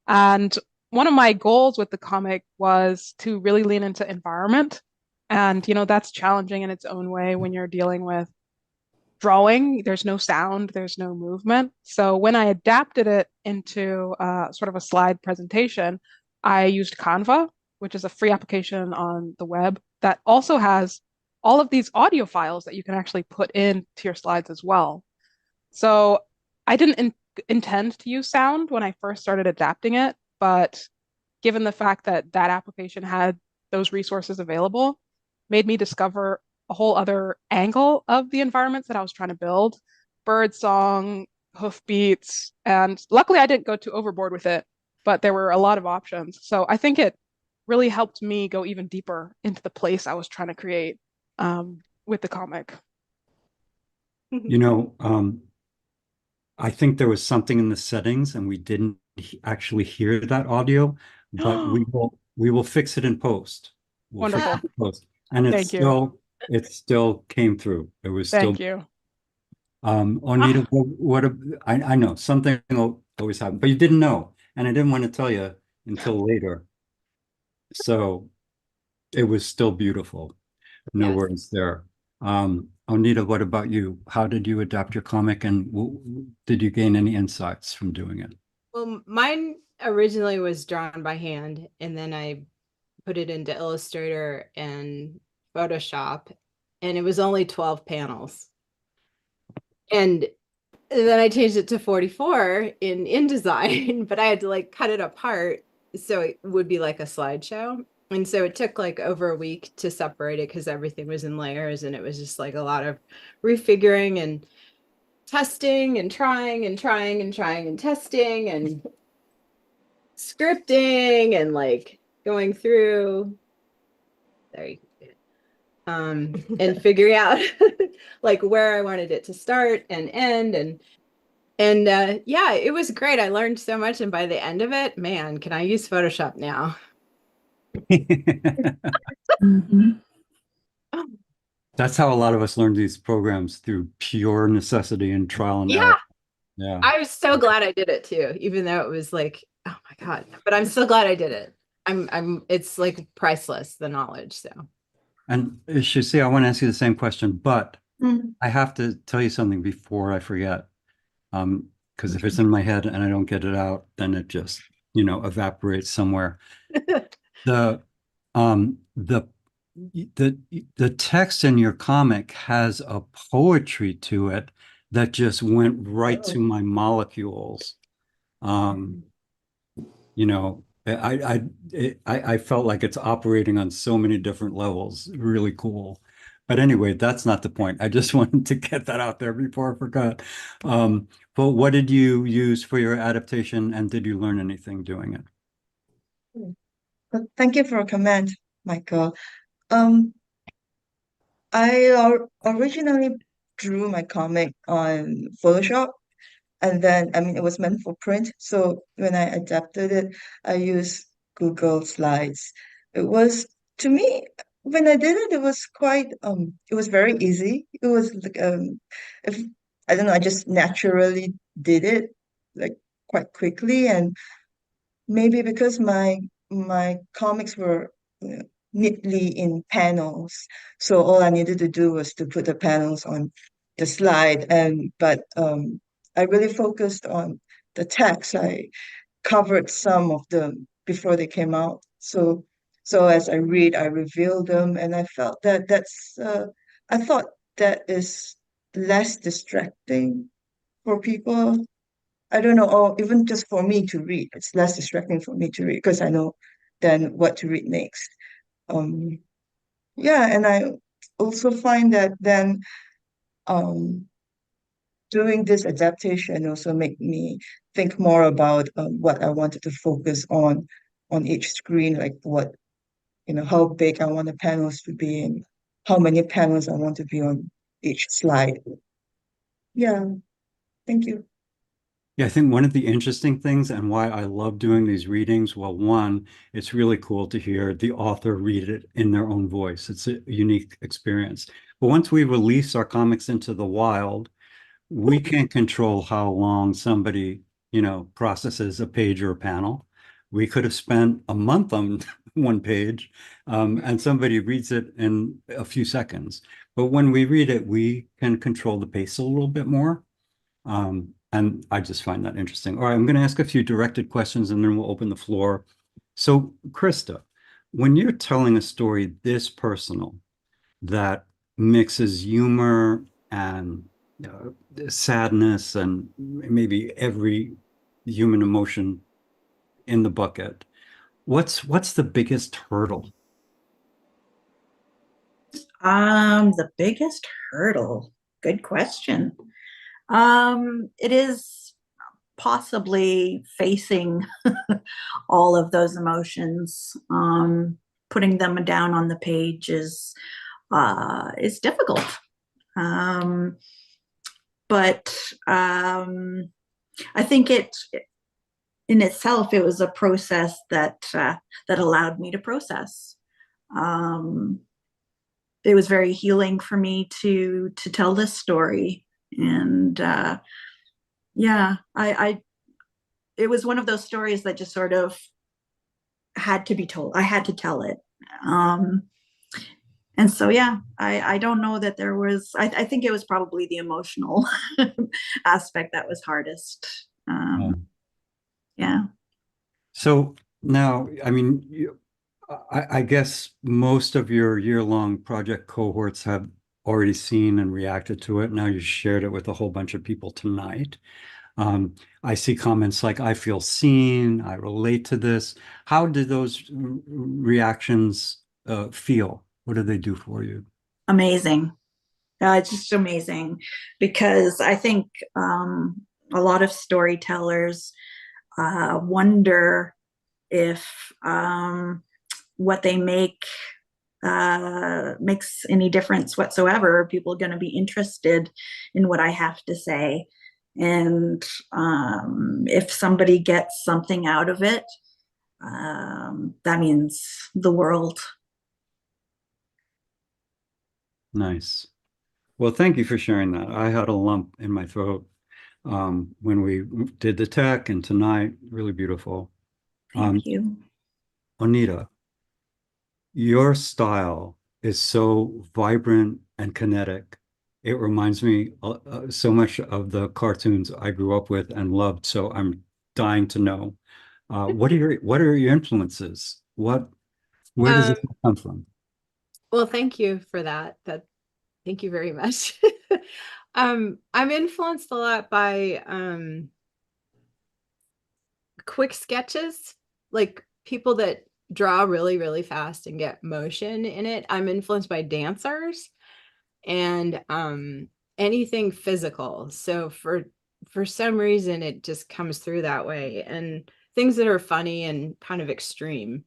And one of my goals with the comic was to really lean into environment. And, that's challenging in its own way when you're dealing with drawing. There's no sound, there's no movement. So when I adapted it into sort of a slide presentation, I used Canva, which is a free application on the web that also has all of these audio files that you can actually put into your slides as well. So I didn't intend to use sound when I first started adapting it, but given the fact that that application had those resources available, made me discover a whole other angle of the environments that I was trying to build, bird song, hoofbeats, and luckily I didn't go too overboard with it, but there were a lot of options. So I think it really helped me go even deeper into the place I was trying to create with the comic. You know, I think there was something in the settings and we didn't actually hear that audio, but we will fix it in post. We'll fix Wonderful. it in post. And Thank you. it still came through. It was still Thank you. Oneita, I know something will always happen, but you didn't know, and I didn't want to tell you until later. So it was still beautiful. No Yes. worries there. Oneita, what about you? How did you adapt your comic, and did you gain any insights from doing it? Well, mine originally was drawn by hand, and then I put it into Illustrator and Photoshop, and it was only 12 panels. And then I changed it to 44 in InDesign, but I had to like cut it apart so it would be like a slideshow. And so it took like over a week to separate it because everything was in layers, and it was just like a lot of refiguring and testing and trying and trying and trying and testing and scripting and like going through there you go. And figuring out like where I wanted it to start and end, and yeah, it was great. I learned so much, and by the end of it, man, can I use Photoshop now? Mhm. That's how a lot of us learn these programs, through pure necessity and trial and Yeah, error. Yeah. I was so glad I did it too, even though it was like, oh my God, but I'm so glad I did it. It's like priceless, the knowledge. So And Shuxia, I want to ask you the same question, but Mm. I have to tell you something before I forget. Because if it's in my head and I don't get it out, then it just, evaporates somewhere. The um the the text in your comic has a poetry to it that just went right to my molecules. Um, you know, I felt like it's operating on so many different levels. Really cool. But anyway, that's not the point. I just wanted to get that out there before I forgot. But what did you use for your adaptation, and did you learn anything doing it? Thank you for a comment, Michael. Um, I originally drew my comic on Photoshop, and then I mean it was meant for print. So when I adapted it, I used Google Slides. It was to me when I did it, it was very easy. It was like if I don't know, I just naturally did it like quite quickly, and maybe because my comics were neatly in panels, so all I needed to do was to put the panels on the slide. But I really focused on the text. I covered some of them before they came out. So as I read, I reveal them, and I felt that I thought that is less distracting for people. I don't know, or even just for me to read. It's less distracting for me to read because I know then what to read next. Um, yeah, and I also find that then um, doing this adaptation also make me think more about what I wanted to focus on each screen, like how big I want the panels to be and how many panels I want to be on each slide. Yeah, thank you. Yeah, I think one of the interesting things and why I love doing these readings, well, one, it's really cool to hear the author read it in their own voice. It's a unique experience. But once we release our comics into the wild, we can't control how long somebody, processes a page or a panel. We could have spent a month on one page, and somebody reads it in a few seconds. But when we read it, we can control the pace a little bit more. And I just find that interesting. All right, I'm going to ask a few directed questions and then we'll open the floor. So, Christa, when you're telling a story this personal that mixes humor and sadness and maybe every human emotion in the bucket. What's the biggest hurdle? The biggest hurdle. Good question. It is possibly facing all of those emotions. Putting them down on the page is difficult. But I think in itself, it was a process that allowed me to process. It was very healing for me to tell this story, and yeah, it was one of those stories that just sort of had to be told. I had to tell it. And so, yeah, I don't know that there was, I think it was probably the emotional aspect that was hardest. Yeah. So now, I mean, I guess most of your year-long project cohorts have already seen and reacted to it. Now you shared it with a whole bunch of people tonight. I see comments like, I feel seen, I relate to this. How do those reactions feel? What do they do for you? Amazing. It's just amazing because I think a lot of storytellers wonder if what they make makes any difference whatsoever. Are people going to be interested in what I have to say? And if somebody gets something out of it, that means the world. Nice. Well, thank you for sharing that. I had a lump in my throat when we did the tech, and tonight, really beautiful. Thank you. Oneita, your style is so vibrant and kinetic. It reminds me so much of the cartoons I grew up with and loved. So I'm dying to know what are your influences? Where does it come from? Well, thank you for that. Thank you very much. I'm influenced a lot by quick sketches, like people that draw really, really fast and get motion in it. I'm influenced by dancers and anything physical. So for some reason, it just comes through that way, and things that are funny and kind of extreme.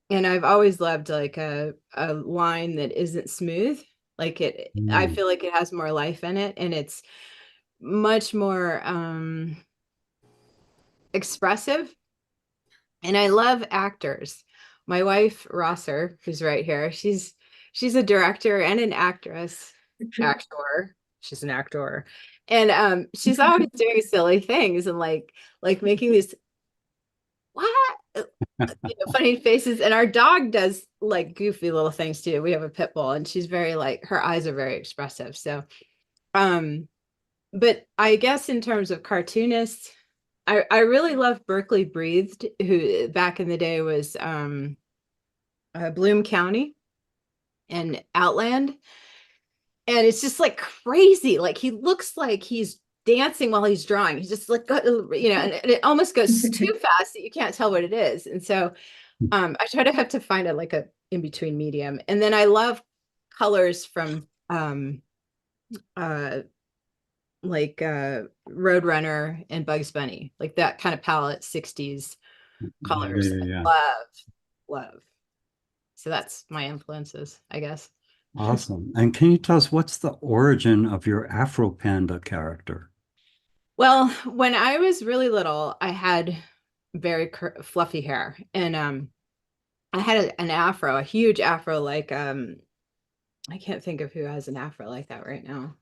And I've always loved like a line that isn't smooth. Like I feel like it has more life in it, and it's much more expressive. And I love actors. My wife, Rosser, who's right here, she's a director and an actor. She's an actor. And she's always doing silly things and like making these what funny faces. And our dog does like goofy little things too. We have a pit bull, and she's very like, her eyes are very expressive. So but I guess in terms of cartoonists, I really love Berkeley Breathed, who back in the day was Bloom County and Outland. And it's just like crazy. Like he looks like he's dancing while he's drawing. He's just like, and it almost goes too fast that you can't tell what it is. And so I try to have to find like a in-between medium. And then I love colors from like Roadrunner and Bugs Bunny, like that kind of palette, 60s colors. Yeah. Love. So that's my influences, I guess. Awesome. And can you tell us what's the origin of your Afro Panda character? Well, when I was really little, I had very fluffy hair, and I had an afro, a huge afro, like I can't think of who has an afro like that right now.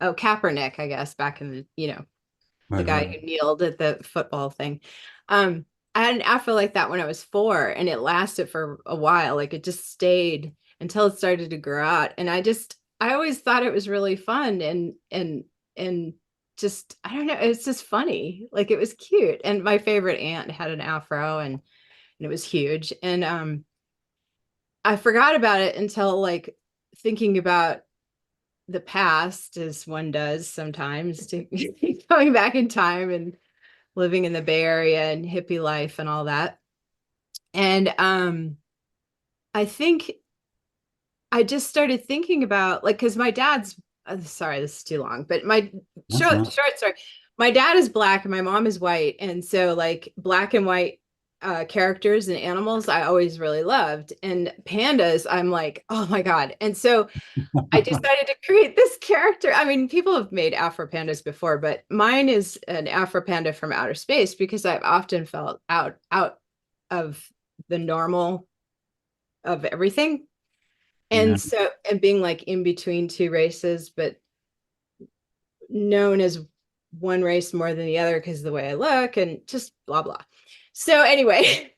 Oh, Kaepernick, I guess, back in the the guy who kneeled at the football thing. I had an afro like that when I was 4, and it lasted for a while. Like it just stayed until it started to grow out. And I always thought it was really fun and just, I don't know, it's just funny. Like it was cute. And my favorite aunt had an afro, and it was huge. And I forgot about it until like thinking about the past, as one does sometimes, to going back in time and living in the Bay Area and hippie life and all that. And I think I just started thinking about, like, because my dad's sorry, this is too long, but my short story. My dad is black and my mom is white, and so like black and white characters and animals I always really loved, and pandas I'm like, oh my god. And so I decided to create this character. I mean, people have made Afro pandas before, but mine is an Afro panda from outer space because I've often felt out of the normal of everything. Yeah. And so, and being like in between two races, but known as one race more than the other because of the way I look and just blah, blah. So anyway,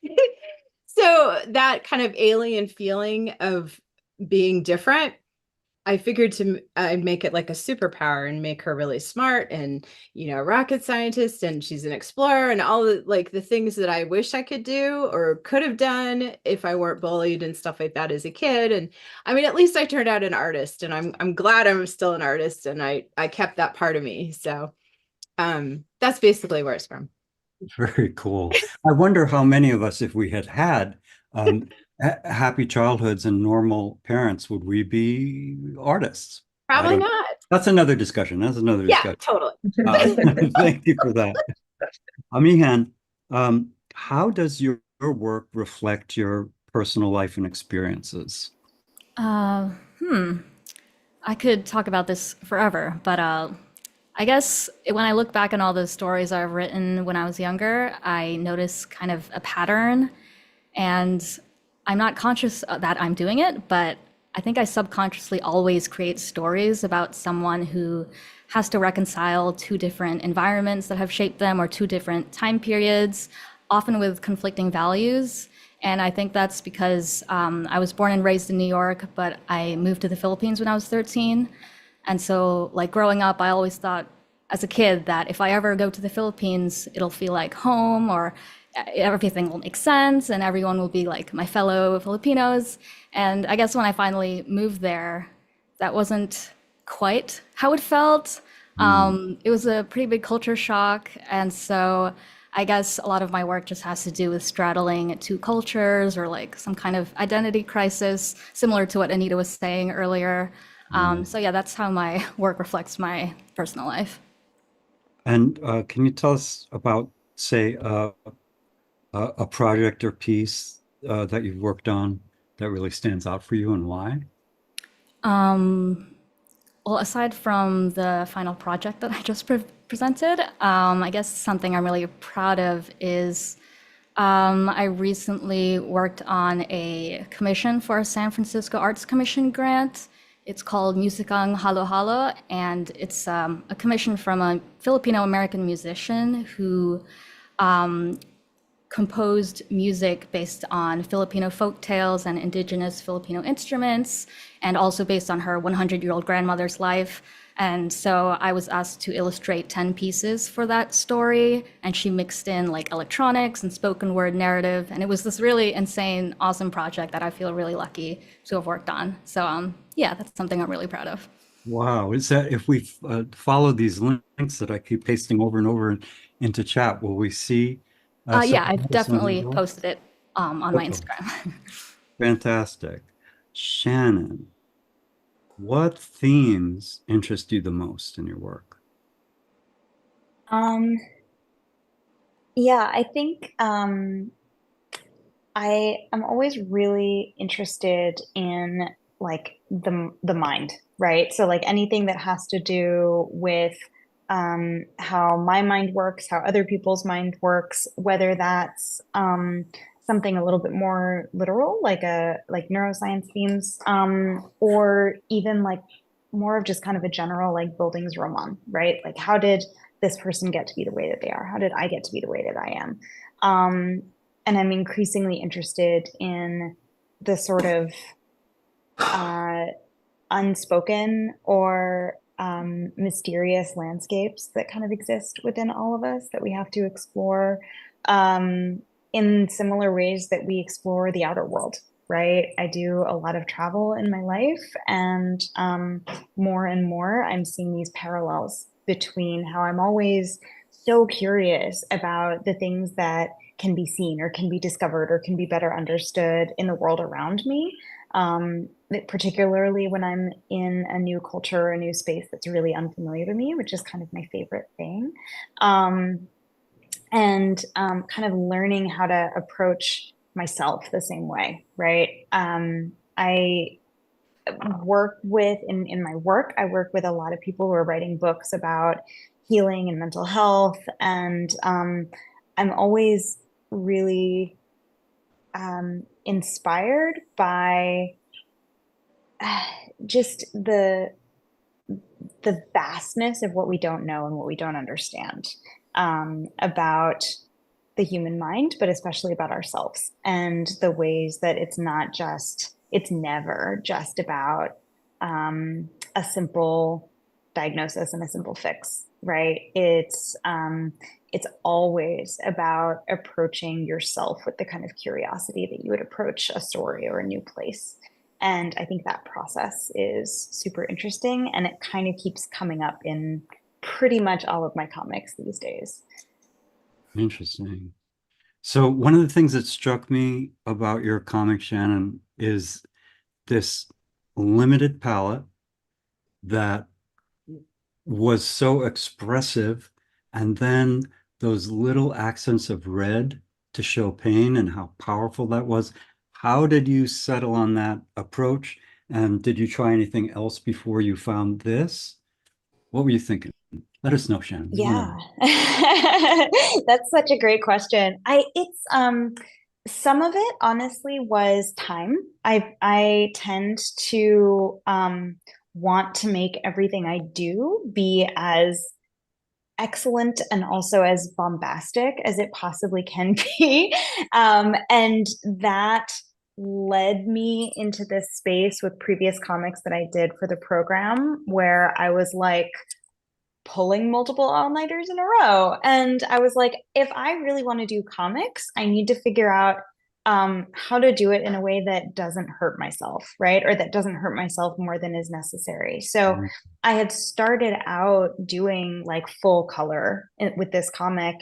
so that kind of alien feeling of being different, I figured I'd make it like a superpower and make her really smart and, you know, a rocket scientist, and she's an explorer and all the like the things that I wish I could do or could have done if I weren't bullied and stuff like that as a kid. And I mean, at least I turned out an artist, and I'm glad I'm still an artist, and I kept that part of me. So that's basically where it's from. Very cool. I wonder how many of us, if we had happy childhoods and normal parents, would we be artists? Probably not. That's another discussion. That's another Yeah, discussion. totally. Thank you for that. Amihan, how does your work reflect your personal life and experiences? I could talk about this forever, but I guess when I look back on all the stories I've written when I was younger, I notice kind of a pattern, and I'm not conscious that I'm doing it, but I think I subconsciously always create stories about someone who has to reconcile two different environments that have shaped them or two different time periods, often with conflicting values. And I think that's because I was born and raised in New York, but I moved to the Philippines when I was 13. And so, like, growing up, I always thought as a kid that if I ever go to the Philippines, it'll feel like home, or everything will make sense and everyone will be like my fellow Filipinos. And I guess when I finally moved there, that wasn't quite how it felt. It was a pretty big culture shock. And so I guess a lot of my work just has to do with straddling two cultures or like some kind of identity crisis, similar to what Anita was saying earlier. So yeah, that's how my work reflects my personal life. And can you tell us about, say, a project or piece that you've worked on that really stands out for you and why? Well, aside from the final project that I just presented, I guess something I'm really proud of is I recently worked on a commission for a San Francisco Arts Commission grant. It's called Musikang Halo Halo, and it's a commission from a Filipino-American musician who composed music based on Filipino folk tales and indigenous Filipino instruments, and also based on her 100-year-old grandmother's life. And so I was asked to illustrate 10 pieces for that story, and she mixed in like electronics and spoken word narrative. And it was this really insane, awesome project that I feel really lucky to have worked on. So yeah, that's something I'm really proud of. Wow. Is that if we follow these links that I keep pasting over and over into chat, will we see? Yeah, I've definitely posted it on my Instagram. Fantastic. Shannon, what themes interest you the most in your work? Yeah, I think I am always really interested in like the mind, right? So like anything that has to do with how my mind works, how other people's mind works, whether that's something a little bit more literal, like neuroscience themes, or even like more of just kind of a general like Bildungsroman, right? Like how did this person get to be the way that they are? How did I get to be the way that I am? And I'm increasingly interested in the sort of unspoken or mysterious landscapes that kind of exist within all of us that we have to explore in similar ways that we explore the outer world, right? I do a lot of travel in my life, and more and more I'm seeing these parallels between how I'm always so curious about the things that can be seen or can be discovered or can be better understood in the world around me. Particularly when I'm in a new culture, a new space that's really unfamiliar to me, which is kind of my favorite thing. And kind of learning how to approach myself the same way, right? I work with, in my work, I work with a lot of people who are writing books about healing and mental health. And I'm always really inspired by just the vastness of what we don't know and what we don't understand about the human mind, but especially about ourselves, and the ways that it's never just about a simple diagnosis and a simple fix, right? It's always about approaching yourself with the kind of curiosity that you would approach a story or a new place. And I think that process is super interesting, and it kind of keeps coming up in pretty much all of my comics these days. Interesting. So one of the things that struck me about your comic, Shannon, is this limited palette that was so expressive, and then those little accents of red to show pain and how powerful that was. How did you settle on that approach? And did you try anything else before you found this? What were you thinking? Let us know, Shannon. Yeah, that's such a great question. It's some of it honestly was time. I tend to want to make everything I do be as excellent and also as bombastic as it possibly can be. And that led me into this space with previous comics that I did for the program, where I was like pulling multiple all-nighters in a row. And I was like, if I really want to do comics, I need to figure out how to do it in a way that doesn't hurt myself, right? Or that doesn't hurt myself more than is necessary. So I had started out doing like full color with this comic.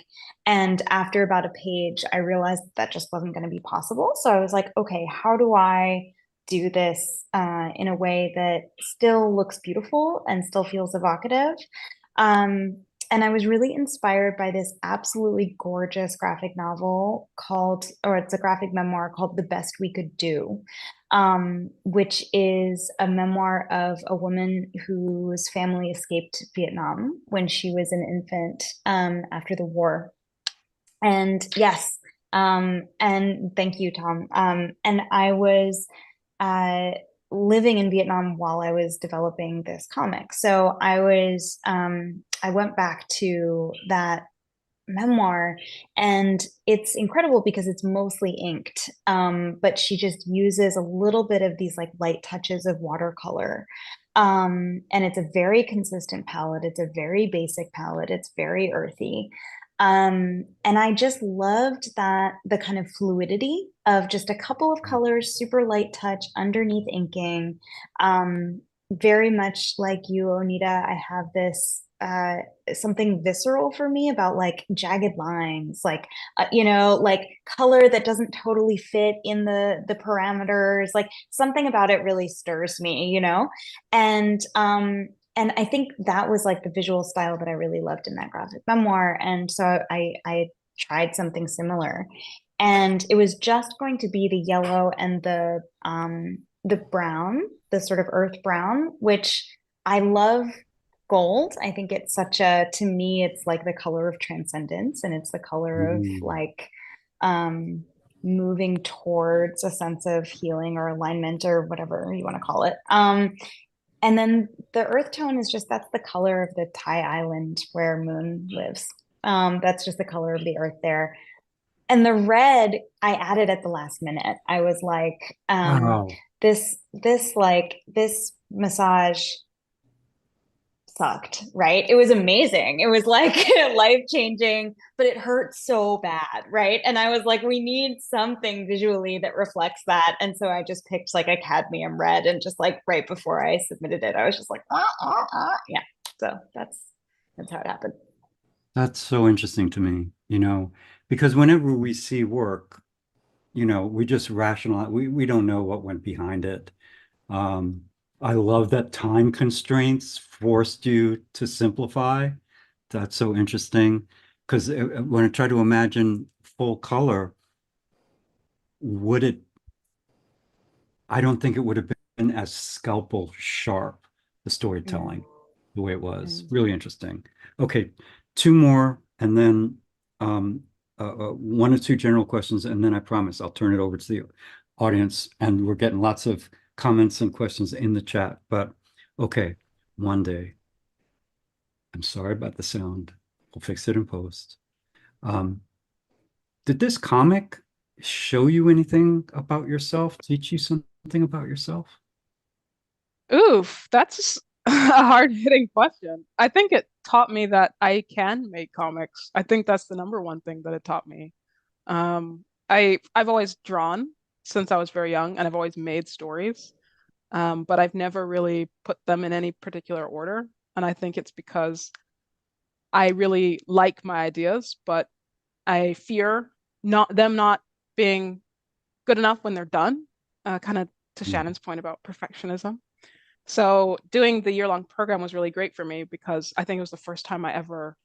And after about a page, I realized that just wasn't going to be possible. So I was like, okay, how do I do this in a way that still looks beautiful and still feels evocative? And I was really inspired by this absolutely gorgeous graphic novel it's a graphic memoir called The Best We Could Do, which is a memoir of a woman whose family escaped Vietnam when she was an infant after the war. And yes, and thank you, Tom. And I was living in Vietnam while I was developing this comic. So I went back to that memoir, and it's incredible because it's mostly inked, but she just uses a little bit of these like light touches of watercolor. And it's a very consistent palette. It's a very basic palette. It's very earthy. And I just loved the kind of fluidity of just a couple of colors, super light touch underneath inking. Very much like you, Oneita, I have this something visceral for me about like jagged lines, like like color that doesn't totally fit in the parameters. Like something about it really stirs me, and I think that was like the visual style that I really loved in that graphic memoir. And so I tried something similar, and it was just going to be the yellow and the brown, the sort of earth brown, which I love. Gold, I think it's to me, it's like the color of transcendence, and it's the color of like moving towards a sense of healing or alignment or whatever you want to call it. And then the earth tone is that's the color of the Thai island where Moon lives. That's just the color of the earth there. And the red I added at the last minute. I was like, Wow. this massage sucked, right? It was amazing. It was like life-changing, but it hurt so bad, right? And I was like, we need something visually that reflects that. And so I just picked like a cadmium red, and just like right before I submitted it, I was just like, yeah. So that's how it happened. That's so interesting to me, because whenever we see work, we just rationalize, we don't know what went behind it. Um, I love that time constraints forced you to simplify. That's so interesting. Because when I try to imagine full color, would it, I don't think it would have been as scalpel sharp, the storytelling, the way it was. Really interesting. Okay, two more, and then one or two general questions, and then I promise I'll turn it over to the audience. And we're getting lots of comments and questions in the chat. But okay, Mwandeyi, I'm sorry about the sound. We'll fix it in post. Did this comic show you anything about yourself? Teach you something about yourself? Oof, that's a hard-hitting question. I think it taught me that I can make comics. I think that's the number one thing that it taught me. I've always drawn since I was very young, and I've always made stories, but I've never really put them in any particular order. And I think it's because I really like my ideas, but I fear not being good enough when they're done, kind of to Shannon's point about perfectionism. So doing the year-long program was really great for me because I think it was the first time I ever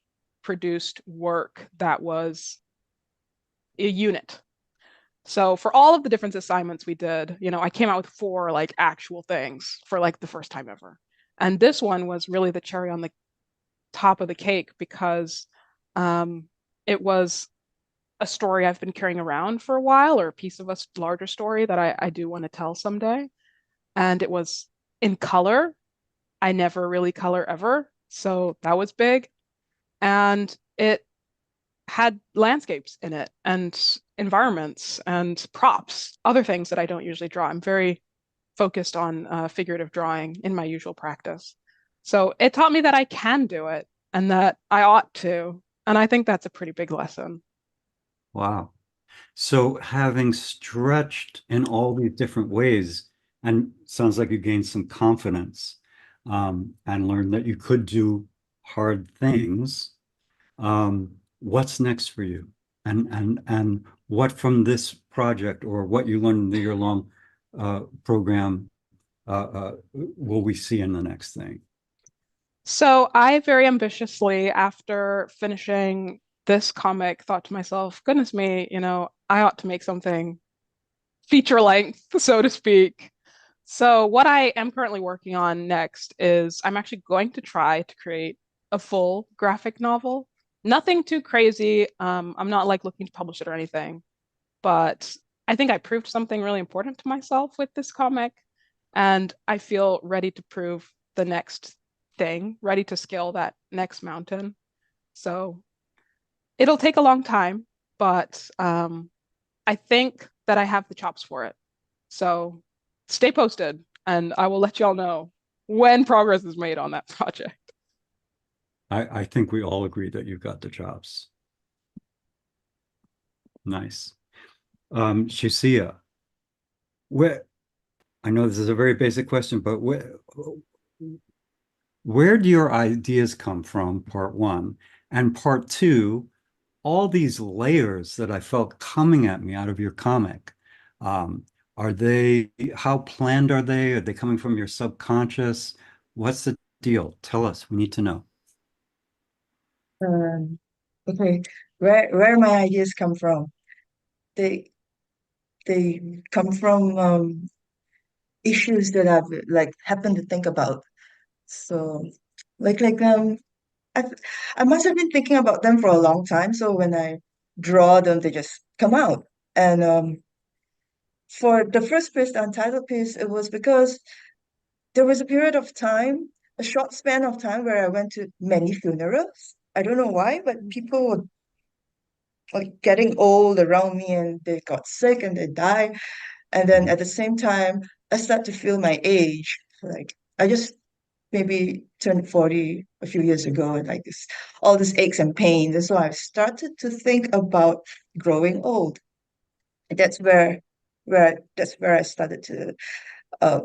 produced work that was a unit. So for all of the different assignments we did, I came out with 4 like actual things for like the first time ever. And this one was really the cherry on the top of the cake because it was a story I've been carrying around for a while, or a piece of a larger story that I do want to tell someday. And it was in color. I never really color ever, so that was big. And it had landscapes in it, and environments, and props, other things that I don't usually draw. I'm very focused on figurative drawing in my usual practice. So it taught me that I can do it and that I ought to. And I think that's a pretty big lesson. Wow. So having stretched in all these different ways, and sounds like you gained some confidence, and learned that you could do hard things. What's next for you? And what from this project, or what you learned in the year-long program, will we see in the next thing? So I very ambitiously, after finishing this comic, thought to myself, goodness me, I ought to make something feature length, so to speak. So what I am currently working on next is I'm actually going to try to create a full graphic novel. Nothing too crazy. I'm not like looking to publish it or anything, but I think I proved something really important to myself with this comic, and I feel ready to prove the next thing, ready to scale that next mountain. So it'll take a long time, but I think that I have the chops for it. So stay posted, and I will let y'all know when progress is made on that project. I think we all agree that you've got the chops. Nice. Shuxia, I know this is a very basic question, but where do your ideas come from, part one? And part two, all these layers that I felt coming at me out of your comic, how planned are they? Are they coming from your subconscious? What's the deal? Tell us, we need to know. Okay, where my ideas come from? They come from issues that I've like happened to think about. So like I I must have been thinking about them for a long time. So when I draw them, they just come out. And for the first piece, the Untitled piece, it was because there was a period of time, a short span of time where I went to many funerals. I don't know why, but people were like getting old around me and they got sick and they died. And then at the same time, I start to feel my age. Like I just maybe turned 40 a few years ago, and like this, all these aches and pains. And so I've started to think about growing old. And that's where I started to uh,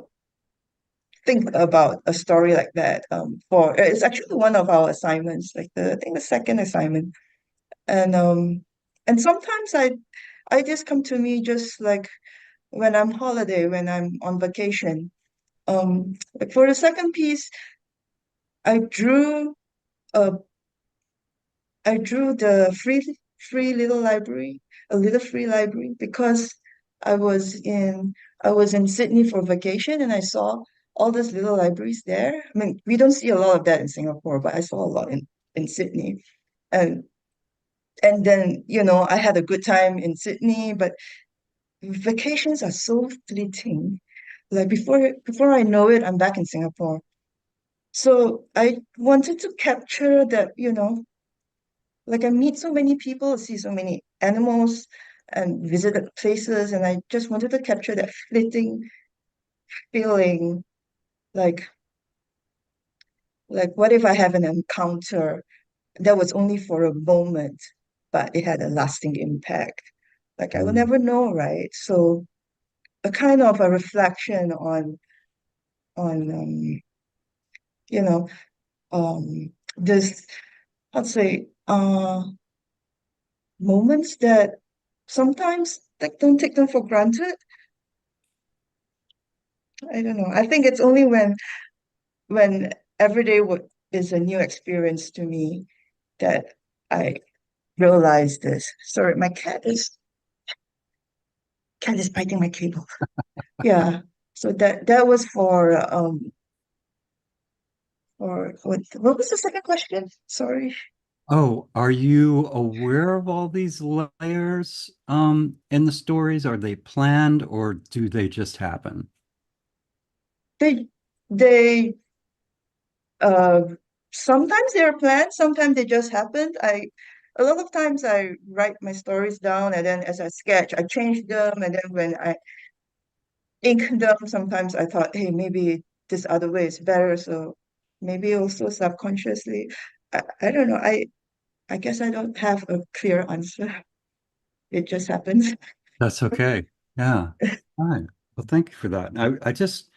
think about a story like that. For it's actually one of our assignments, like I think the second assignment. And sometimes ideas come to me just like when I'm holiday, when I'm on vacation. Like for the second piece, I drew a I drew the free little library, a little free library, because I was in I was in Sydney for vacation and I saw all those little libraries there. I mean, we don't see a lot of that in Singapore, but I saw a lot in Sydney. And and then, I had a good time in Sydney, but vacations are so fleeting. Like before I know it, I'm back in Singapore. So I wanted to capture that, like I meet so many people, see so many animals and visited places, and I just wanted to capture that fleeting feeling, like what if I have an encounter that was only for a moment, but it had a lasting impact. Like I will Mm. never know, right? So a kind of a reflection on you know, this, I'd say, moments that sometimes like don't take them for granted. I don't know. I think it's only when every day is a new experience to me that I realize this. Sorry, my cat is biting my cable. Yeah. So that was for what was the second question? Sorry. Oh, are you aware of all these layers in the stories? Are they planned or do they just happen? They they uh sometimes they're planned, sometimes they just happened. A lot of times I write my stories down and then as I sketch, I change them, and then when I ink them, sometimes I thought, hey, maybe this other way is better. So maybe also subconsciously. I don't know. I guess I don't have a clear answer. It just happens. That's okay. Yeah. Fine. Well, thank you for that. I just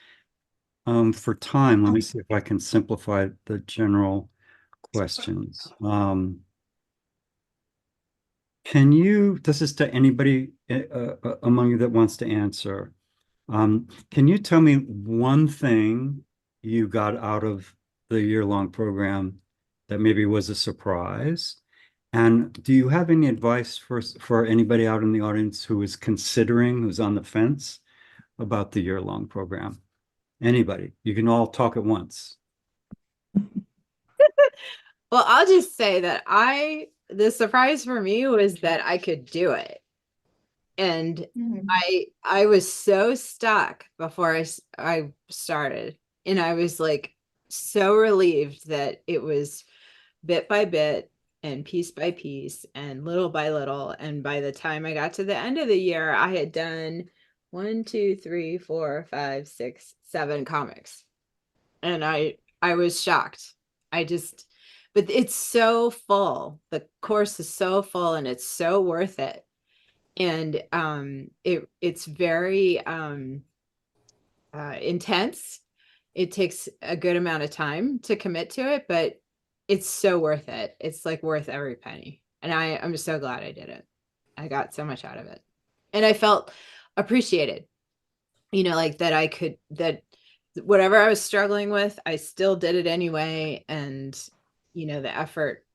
for time, let me see if I can simplify the general questions. This is to anybody among you that wants to answer. Can you tell me one thing you got out of the year-long program that maybe was a surprise? And do you have any advice for anybody out in the audience who is considering, who's on the fence about the year-long program? Anybody? You can all talk at once. Well, I'll just say that the surprise for me was that I could do it. And Mhm. I was so stuck before I started, and I was like so relieved that it was bit by bit and piece by piece and little by little. And by the time I got to the end of the year, I had done 1, 2, 3, 4, 5, 6, 7 comics. And I was shocked. I just but it's so full. The course is so full and it's so worth it. And it's very intense. It takes a good amount of time to commit to it, but it's so worth it. It's like worth every penny. And I'm so glad I did it. I got so much out of it. And I felt appreciated, like that whatever I was struggling with, I still did it anyway. And, the effort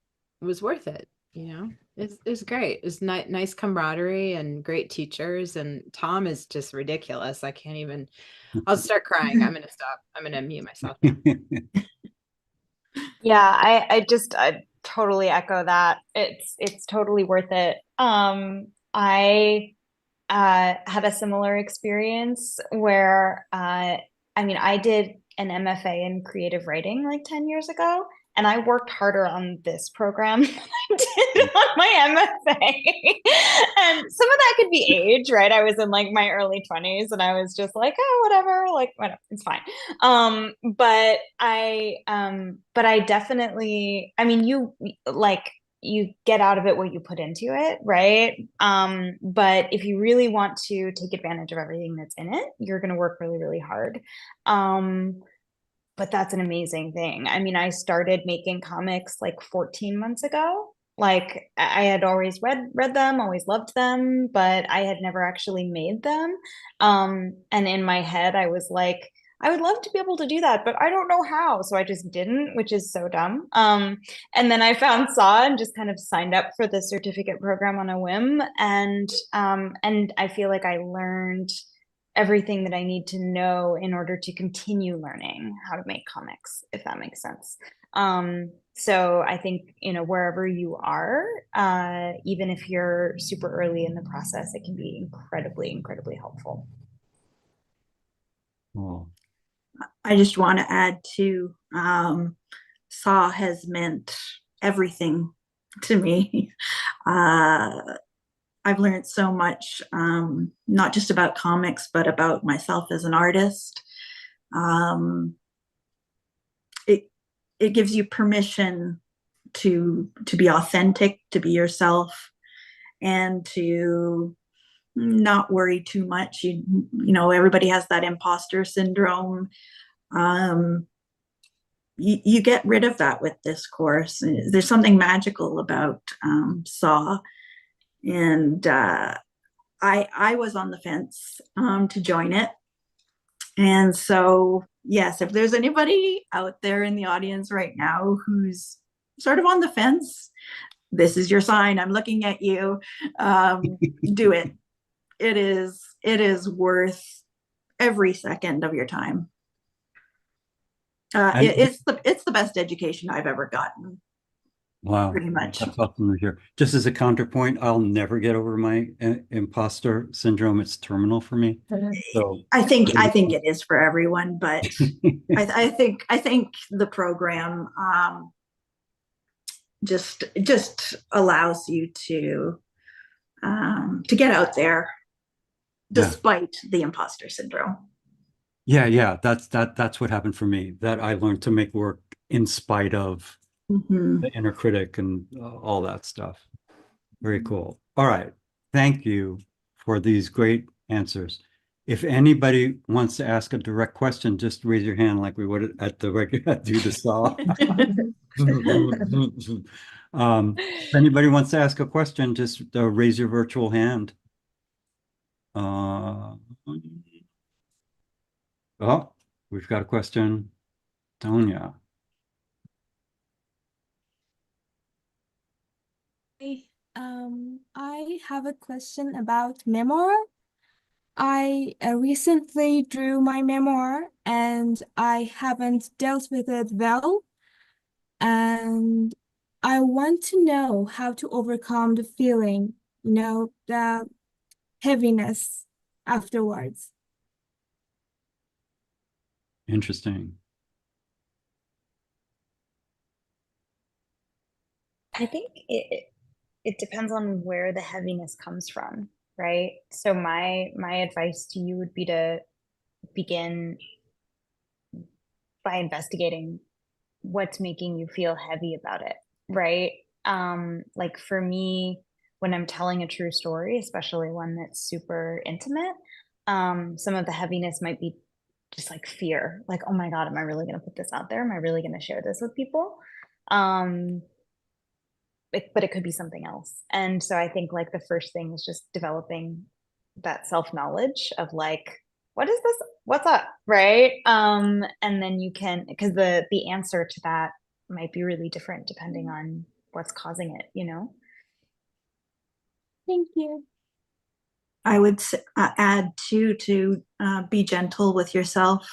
was worth it, It's great. It's nice camaraderie and great teachers. And Tom is just ridiculous. I can't even, I'll start crying. I'm going to stop. I'm going to mute myself now. Yeah, I totally echo that. It's totally worth it. I had a similar experience where I did an MFA in creative writing like 10 years ago, And I worked harder on this program than I did on my MFA. And some of that could be age, right? I was in like my early 20s and I was just like, oh, whatever, like whatever, it's fine. But I definitely, I mean, you get out of it what you put into it, right? But if you really want to take advantage of everything that's in it, you're going to work really, really hard. But that's an amazing thing. I mean, I started making comics like 14 months ago. Like I had always read them, always loved them, but I had never actually made them. And in my head, I was like, I would love to be able to do that, but I don't know how. So I just didn't, which is so dumb. And then I found SAW and just kind of signed up for the certificate program on a whim. And I feel like I learned everything that I need to know in order to continue learning how to make comics, if that makes sense. So I think, you know, wherever you are, even if you're super early in the process, it can be incredibly, incredibly helpful. Oh. I just want to add to SAW has meant everything to me. I've learned so much, not just about comics, but about myself as an artist. It gives you permission to be authentic, to be yourself, and to not worry too much. You know, everybody has that imposter syndrome. You get rid of that with this course. There's something magical about SAW. And I was on the fence to join it. And so, yes, if there's anybody out there in the audience right now who's sort of on the fence, this is your sign. I'm looking at you. Do it. It is worth every second of your time. It's the best education I've ever gotten. Wow, pretty much. that's awesome to hear. Just as a counterpoint, I'll never get over my imposter syndrome. It's terminal for me. So I think it is for everyone, but I think the program just allows you to get out there despite the imposter syndrome. Yeah, that's what happened for me. That I learned to make work in spite of the inner critic and all that stuff. Very cool. All right. Thank you for these great answers. If anybody wants to ask a direct question, just raise your hand like we would at the regular do the SAW. If anybody wants to ask a question, just raise your virtual hand. Oh, we've got a question. Tonya. I have a question about memoir. I recently drew my memoir and I haven't dealt with it well. And I want to know how to overcome the feeling, the heaviness afterwards. Interesting. I think it depends on where the heaviness comes from, right? So my advice to you would be to begin by investigating what's making you feel heavy about it, right? Like for me, when I'm telling a true story, especially one that's super intimate, some of the heaviness might be just like fear, like, oh my God, am I really going to put this out there? Am I really going to share this with people? But it could be something else. And so I think like the first thing is just developing that self-knowledge of like, what is this? What's up? Right. And then you can, because the answer to that might be really different depending on what's causing it, Thank you. I would add too to be gentle with yourself,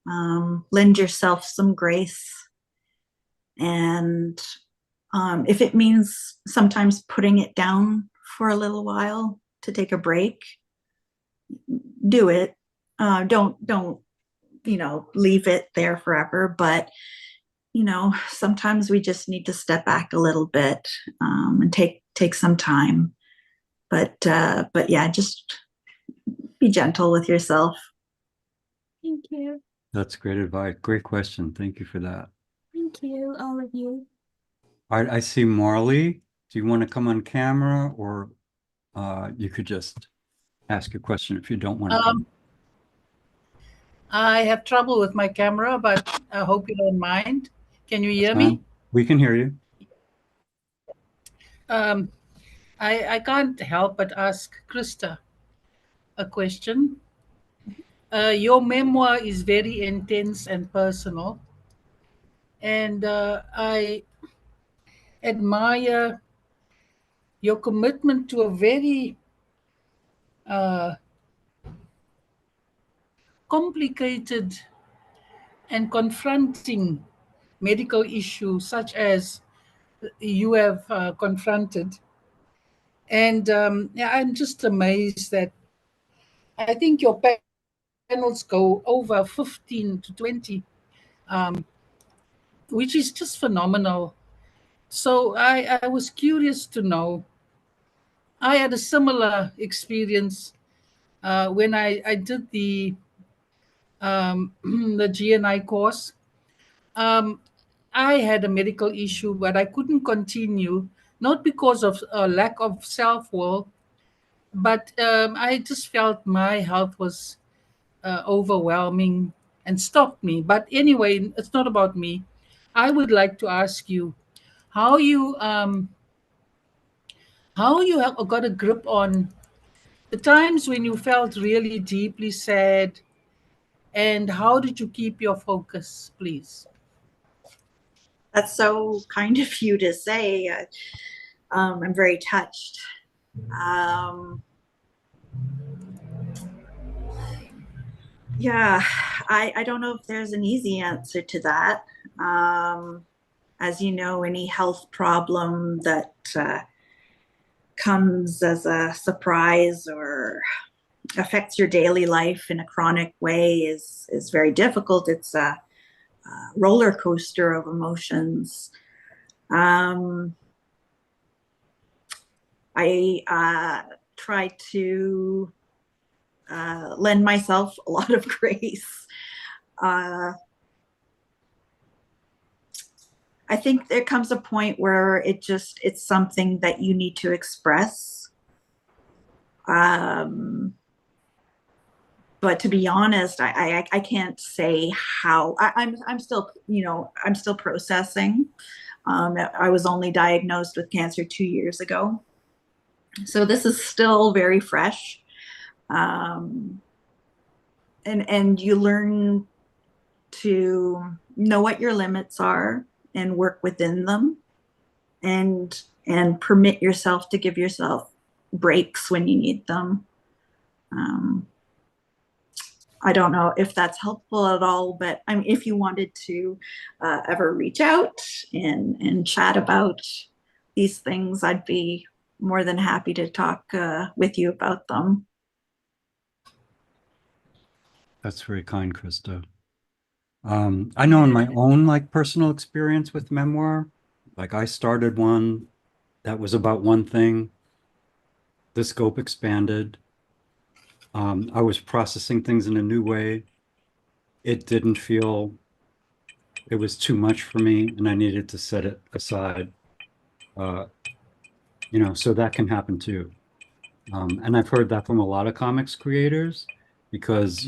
lend yourself some grace, and if it means sometimes putting it down for a little while to take a break, do it. Don't leave it there forever, but sometimes we just need to step back a little bit, and take some time. But yeah, just be gentle with yourself. Thank you. That's great advice. Great question. Thank you for that. Thank you, all of you. All right, I see Morrie. Do you want to come on camera, or you could just ask your question if you don't want to come? I have trouble with my camera, but I hope you don't mind. Can you hear Fine. me? We can hear you. I can't help but ask Christa a question. Your memoir is very intense and personal, and I admire your commitment to a very complicated and confronting medical issue, such as you have confronted. And yeah, I'm just amazed that I think your panels go over 15 to 20, which is just phenomenal. So I was curious to know. I had a similar experience when I did the the GNI course. Um, I had a medical issue, but I couldn't continue, not because of a lack of self-will, but I just felt my health was overwhelming and stopped me. But anyway, it's not about me. I would like to ask you how you have got a grip on the times when you felt really deeply sad, and how did you keep your focus, please? That's so kind of you to say. I'm very touched. Yeah, I don't know if there's an easy answer to that. As you know, any health problem that comes as a surprise or affects your daily life in a chronic way is very difficult. It's a roller coaster of emotions. I try to lend myself a lot of grace. I think there comes a point where it's something that you need to express. But to be honest, I can't say how. I'm still processing. I was only diagnosed with cancer 2 years ago, so this is still very fresh. And you learn to know what your limits are and work within them, and permit yourself to give yourself breaks when you need them. I don't know if that's helpful at all, but if you wanted to ever reach out and chat about these things, I'd be more than happy to talk with you about them. That's very kind, Christa. I know in my own personal experience with memoir, I started one that was about one thing. The scope expanded. I was processing things in a new way. It didn't feel it was too much for me, and I needed to set it aside. So that can happen too. And I've heard that from a lot of comics creators, because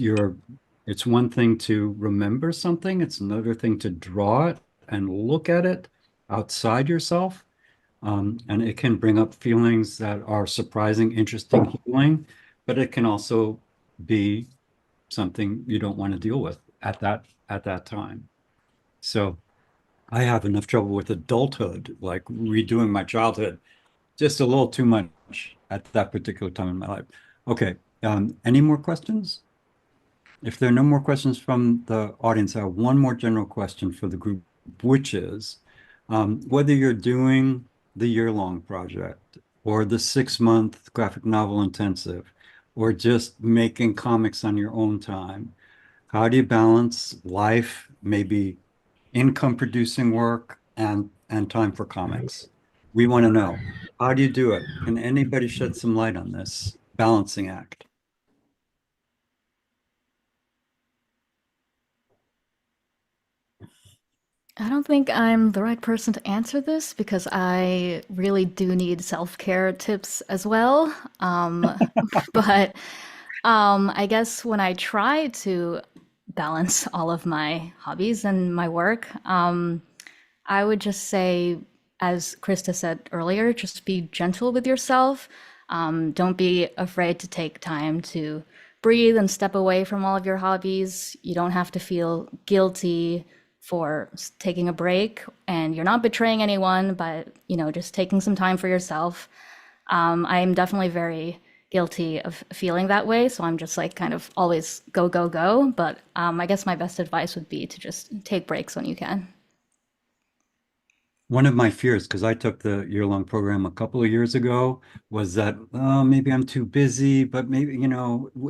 it's one thing to remember something, it's another thing to draw it and look at it outside yourself. And it can bring up feelings that are surprising, interesting, healing, but it can also be something you don't want to deal with at that time. So I have enough trouble with adulthood, like redoing my childhood, just a little too much at that particular time in my life. Okay, any more questions? If there are no more questions from the audience, I have one more general question for the group, which is whether you're doing the year-long project or the 6-month graphic novel intensive, or just making comics on your own time, how do you balance life, maybe income producing work and time for comics. We want to know, how do you do it? Can anybody shed some light on this balancing act? I don't think I'm the right person to answer this because I really do need self-care tips as well. But I guess when I try to balance all of my hobbies and my work, I would just say, as Krista said earlier, just be gentle with yourself. Don't be afraid to take time to breathe and step away from all of your hobbies. You don't have to feel guilty for taking a break, and you're not betraying anyone, but just taking some time for yourself. I'm definitely very guilty of feeling that way, so I'm just like kind of always go, go, go. But I guess my best advice would be to just take breaks when you can. One of my fears, because I took the year-long program a couple of years ago, was that maybe I'm too busy, but maybe,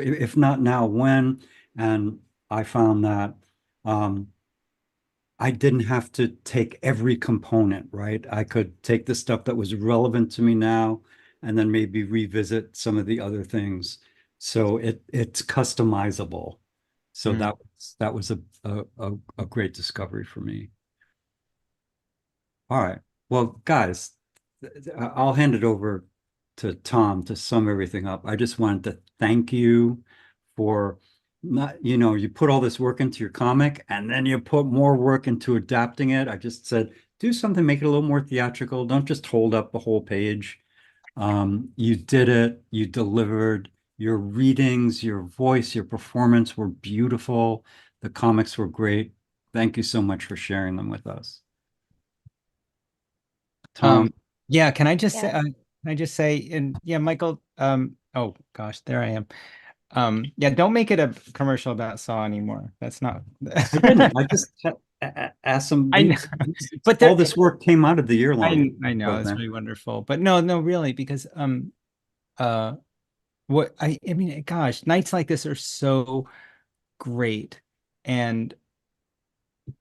if not now, when? And I found that I didn't have to take every component, right? I could take the stuff that was relevant to me now and then maybe revisit some of the other things. So it's customizable. So that was a great discovery for me. All right. Well, guys, I'll hand it over to Tom to sum everything up. I just wanted to thank you for not, you put all this work into your comic and then you put more work into adapting it. I just said, do something, make it a little more theatrical. Don't just hold up the whole page. You did it, you delivered. Your readings, your voice, your performance were beautiful. The comics were great. Thank you so much for sharing them with us. Tom. Yeah, can I just say, and yeah, Michael, oh gosh, there I am. Yeah, don't make it a commercial about Saw anymore. That's not. I didn't. I just asked some. I know, but all this work came out of the year-long. I know it's really wonderful, but no, really, because what I mean, gosh, nights like this are so great, and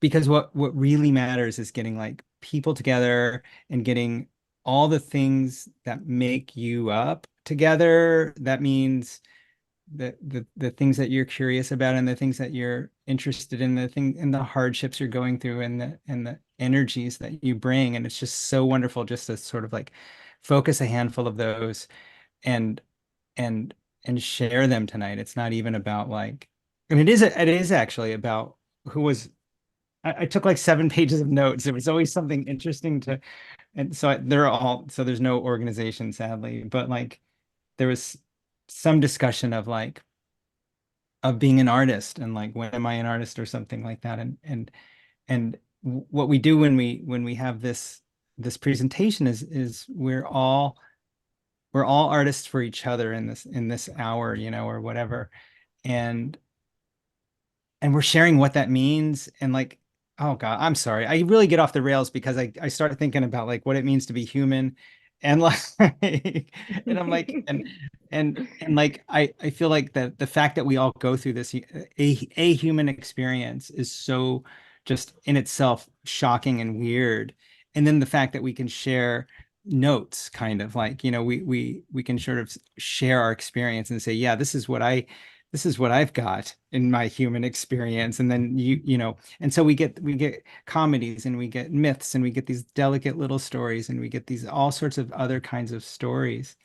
because what really matters is getting like people together and getting all the things that make you up together. That means the things that you're curious about and the things that you're interested in, and the hardships you're going through and the energies that you bring. And it's just so wonderful just to sort of like focus a handful of those and and share them tonight. It's not even about like, and it is actually about who was I took like 7 pages of notes. There was always something interesting and so so there's no organization, sadly, but like there was some discussion of like of being an artist and like when am I an artist or something like that, and what we do when we have this presentation is we're all artists for each other in this hour, or whatever, and we're sharing what that means. And like, oh God, I'm sorry. I really get off the rails because I started thinking about like what it means to be human. And like, and I'm like, and like, I feel like the fact that we all go through this, a human experience is so just in itself shocking and weird. And then the fact that we can share notes, kind of like, we can sort of share our experience and say, yeah, this is what I've got in my human experience. And then and so we get comedies and we get myths and we get these delicate little stories and we get these all sorts of other kinds of stories.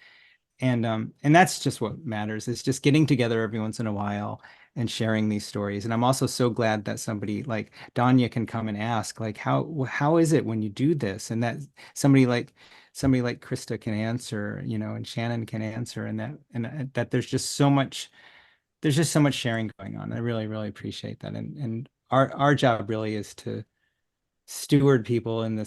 And that's just what matters, is just getting together every once in a while and sharing these stories. And I'm also so glad that somebody like Danya can come and ask, like, how is it when you do this? And that somebody like Christa can answer, and Shannon can answer, and that there's just so much sharing going on. I really, really appreciate that. And our job really is to steward people in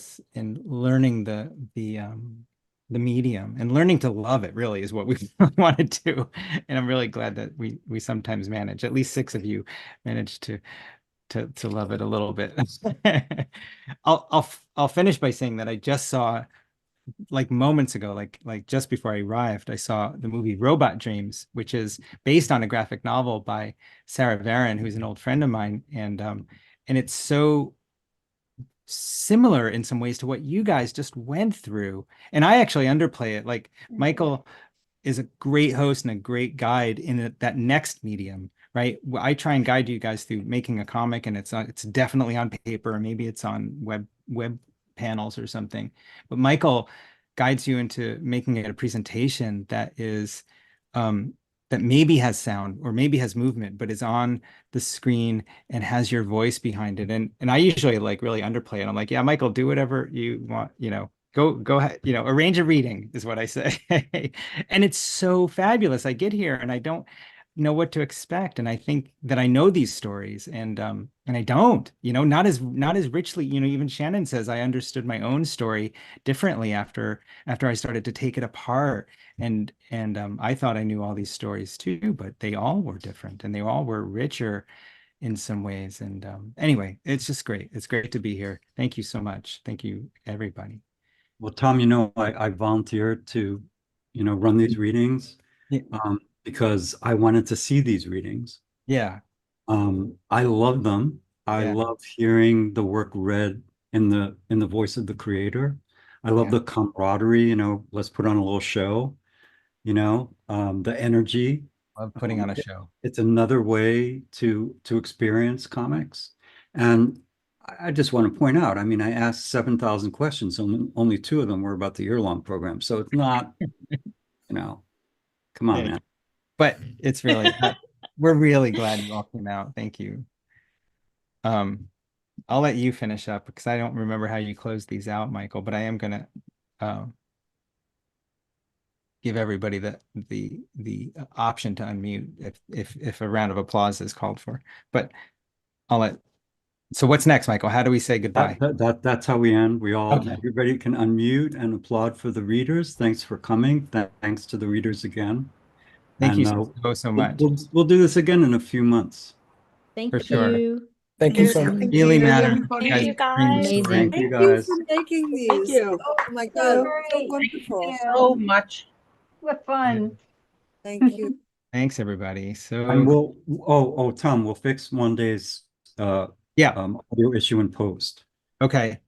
learning the medium and learning to love it, really is what we want to do. And I'm really glad that we sometimes manage, at least 6 of you manage to love it a little bit. I'll finish by saying that I just saw, like moments ago, like just before I arrived, I saw the movie Robot Dreams, which is based on a graphic novel by Sarah Varon, who's an old friend of mine, and it's so similar in some ways to what you guys just went through. And I actually underplay it. Like Michael is a great host and a great guide in that next medium, right? I try and guide you guys through making a comic, and it's definitely on paper, or maybe it's on web panels or something. But Michael guides you into making it a presentation that is that maybe has sound or maybe has movement, but is on the screen and has your voice behind it. And I usually like really underplay it. I'm like, yeah, Michael, do whatever you want, go ahead, arrange a reading is what I say. And it's so fabulous. I get here and I don't know what to expect. And I think that I know these stories, and I don't, not as richly, even Shannon says I understood my own story differently after I started to take it apart. And I thought I knew all these stories too, but they all were different and they all were richer in some ways. And anyway, it's just great. It's great to be here. Thank you so much. Thank you, everybody. Well, Tom, I volunteered to, run these readings Yeah. Because I wanted to see these readings. Yeah. I love them. I Yeah. love hearing the work read in the voice of the creator. I love the camaraderie, let's put on a little show, the energy. Love putting on a show. It's another way to experience comics. And I just want to point out, I mean, I asked 7,000 questions, and only 2 of them were about the year-long program. So it's not, come on, man. But it's really, we're really glad you all came out. Thank you. I'll let you finish up because I don't remember how you closed these out, Michael, but I am gonna give everybody the option to unmute if a round of applause is called for. But so what's next, Michael? How do we say goodbye? That's how we end. Okay. Everybody can unmute and applaud for the readers. Thanks for coming. Thanks to the readers again. Thank you so much. We'll do this again in a few months. Thank For you. sure. Thank you so much. Really matter. Thank you, guys. Amazing. Thank you, Thank you guys. for making these. Thank you. Oh my God, So so great. wonderful. So much. What fun. Thank you. Thanks, everybody. So And Tom, we'll fix Monday's audio issue in post. okay.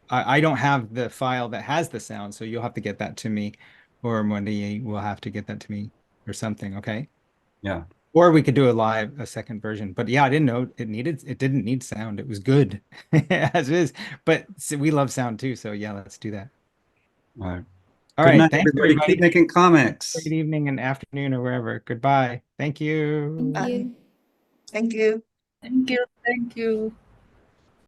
I don't have the file that has the sound, so you'll have to get that to me, or Mwandeyi will have to get that to me or something, okay? Yeah. Or we could do a second version. But yeah, I didn't know it didn't need sound. It was good as is. But we love sound too, so yeah, let's do that. All right. All Good right, night, thanks everybody. Keep making comics. Good evening and afternoon or wherever. Goodbye. Thank you. Thank you. Thank you. Thank you. Thank you.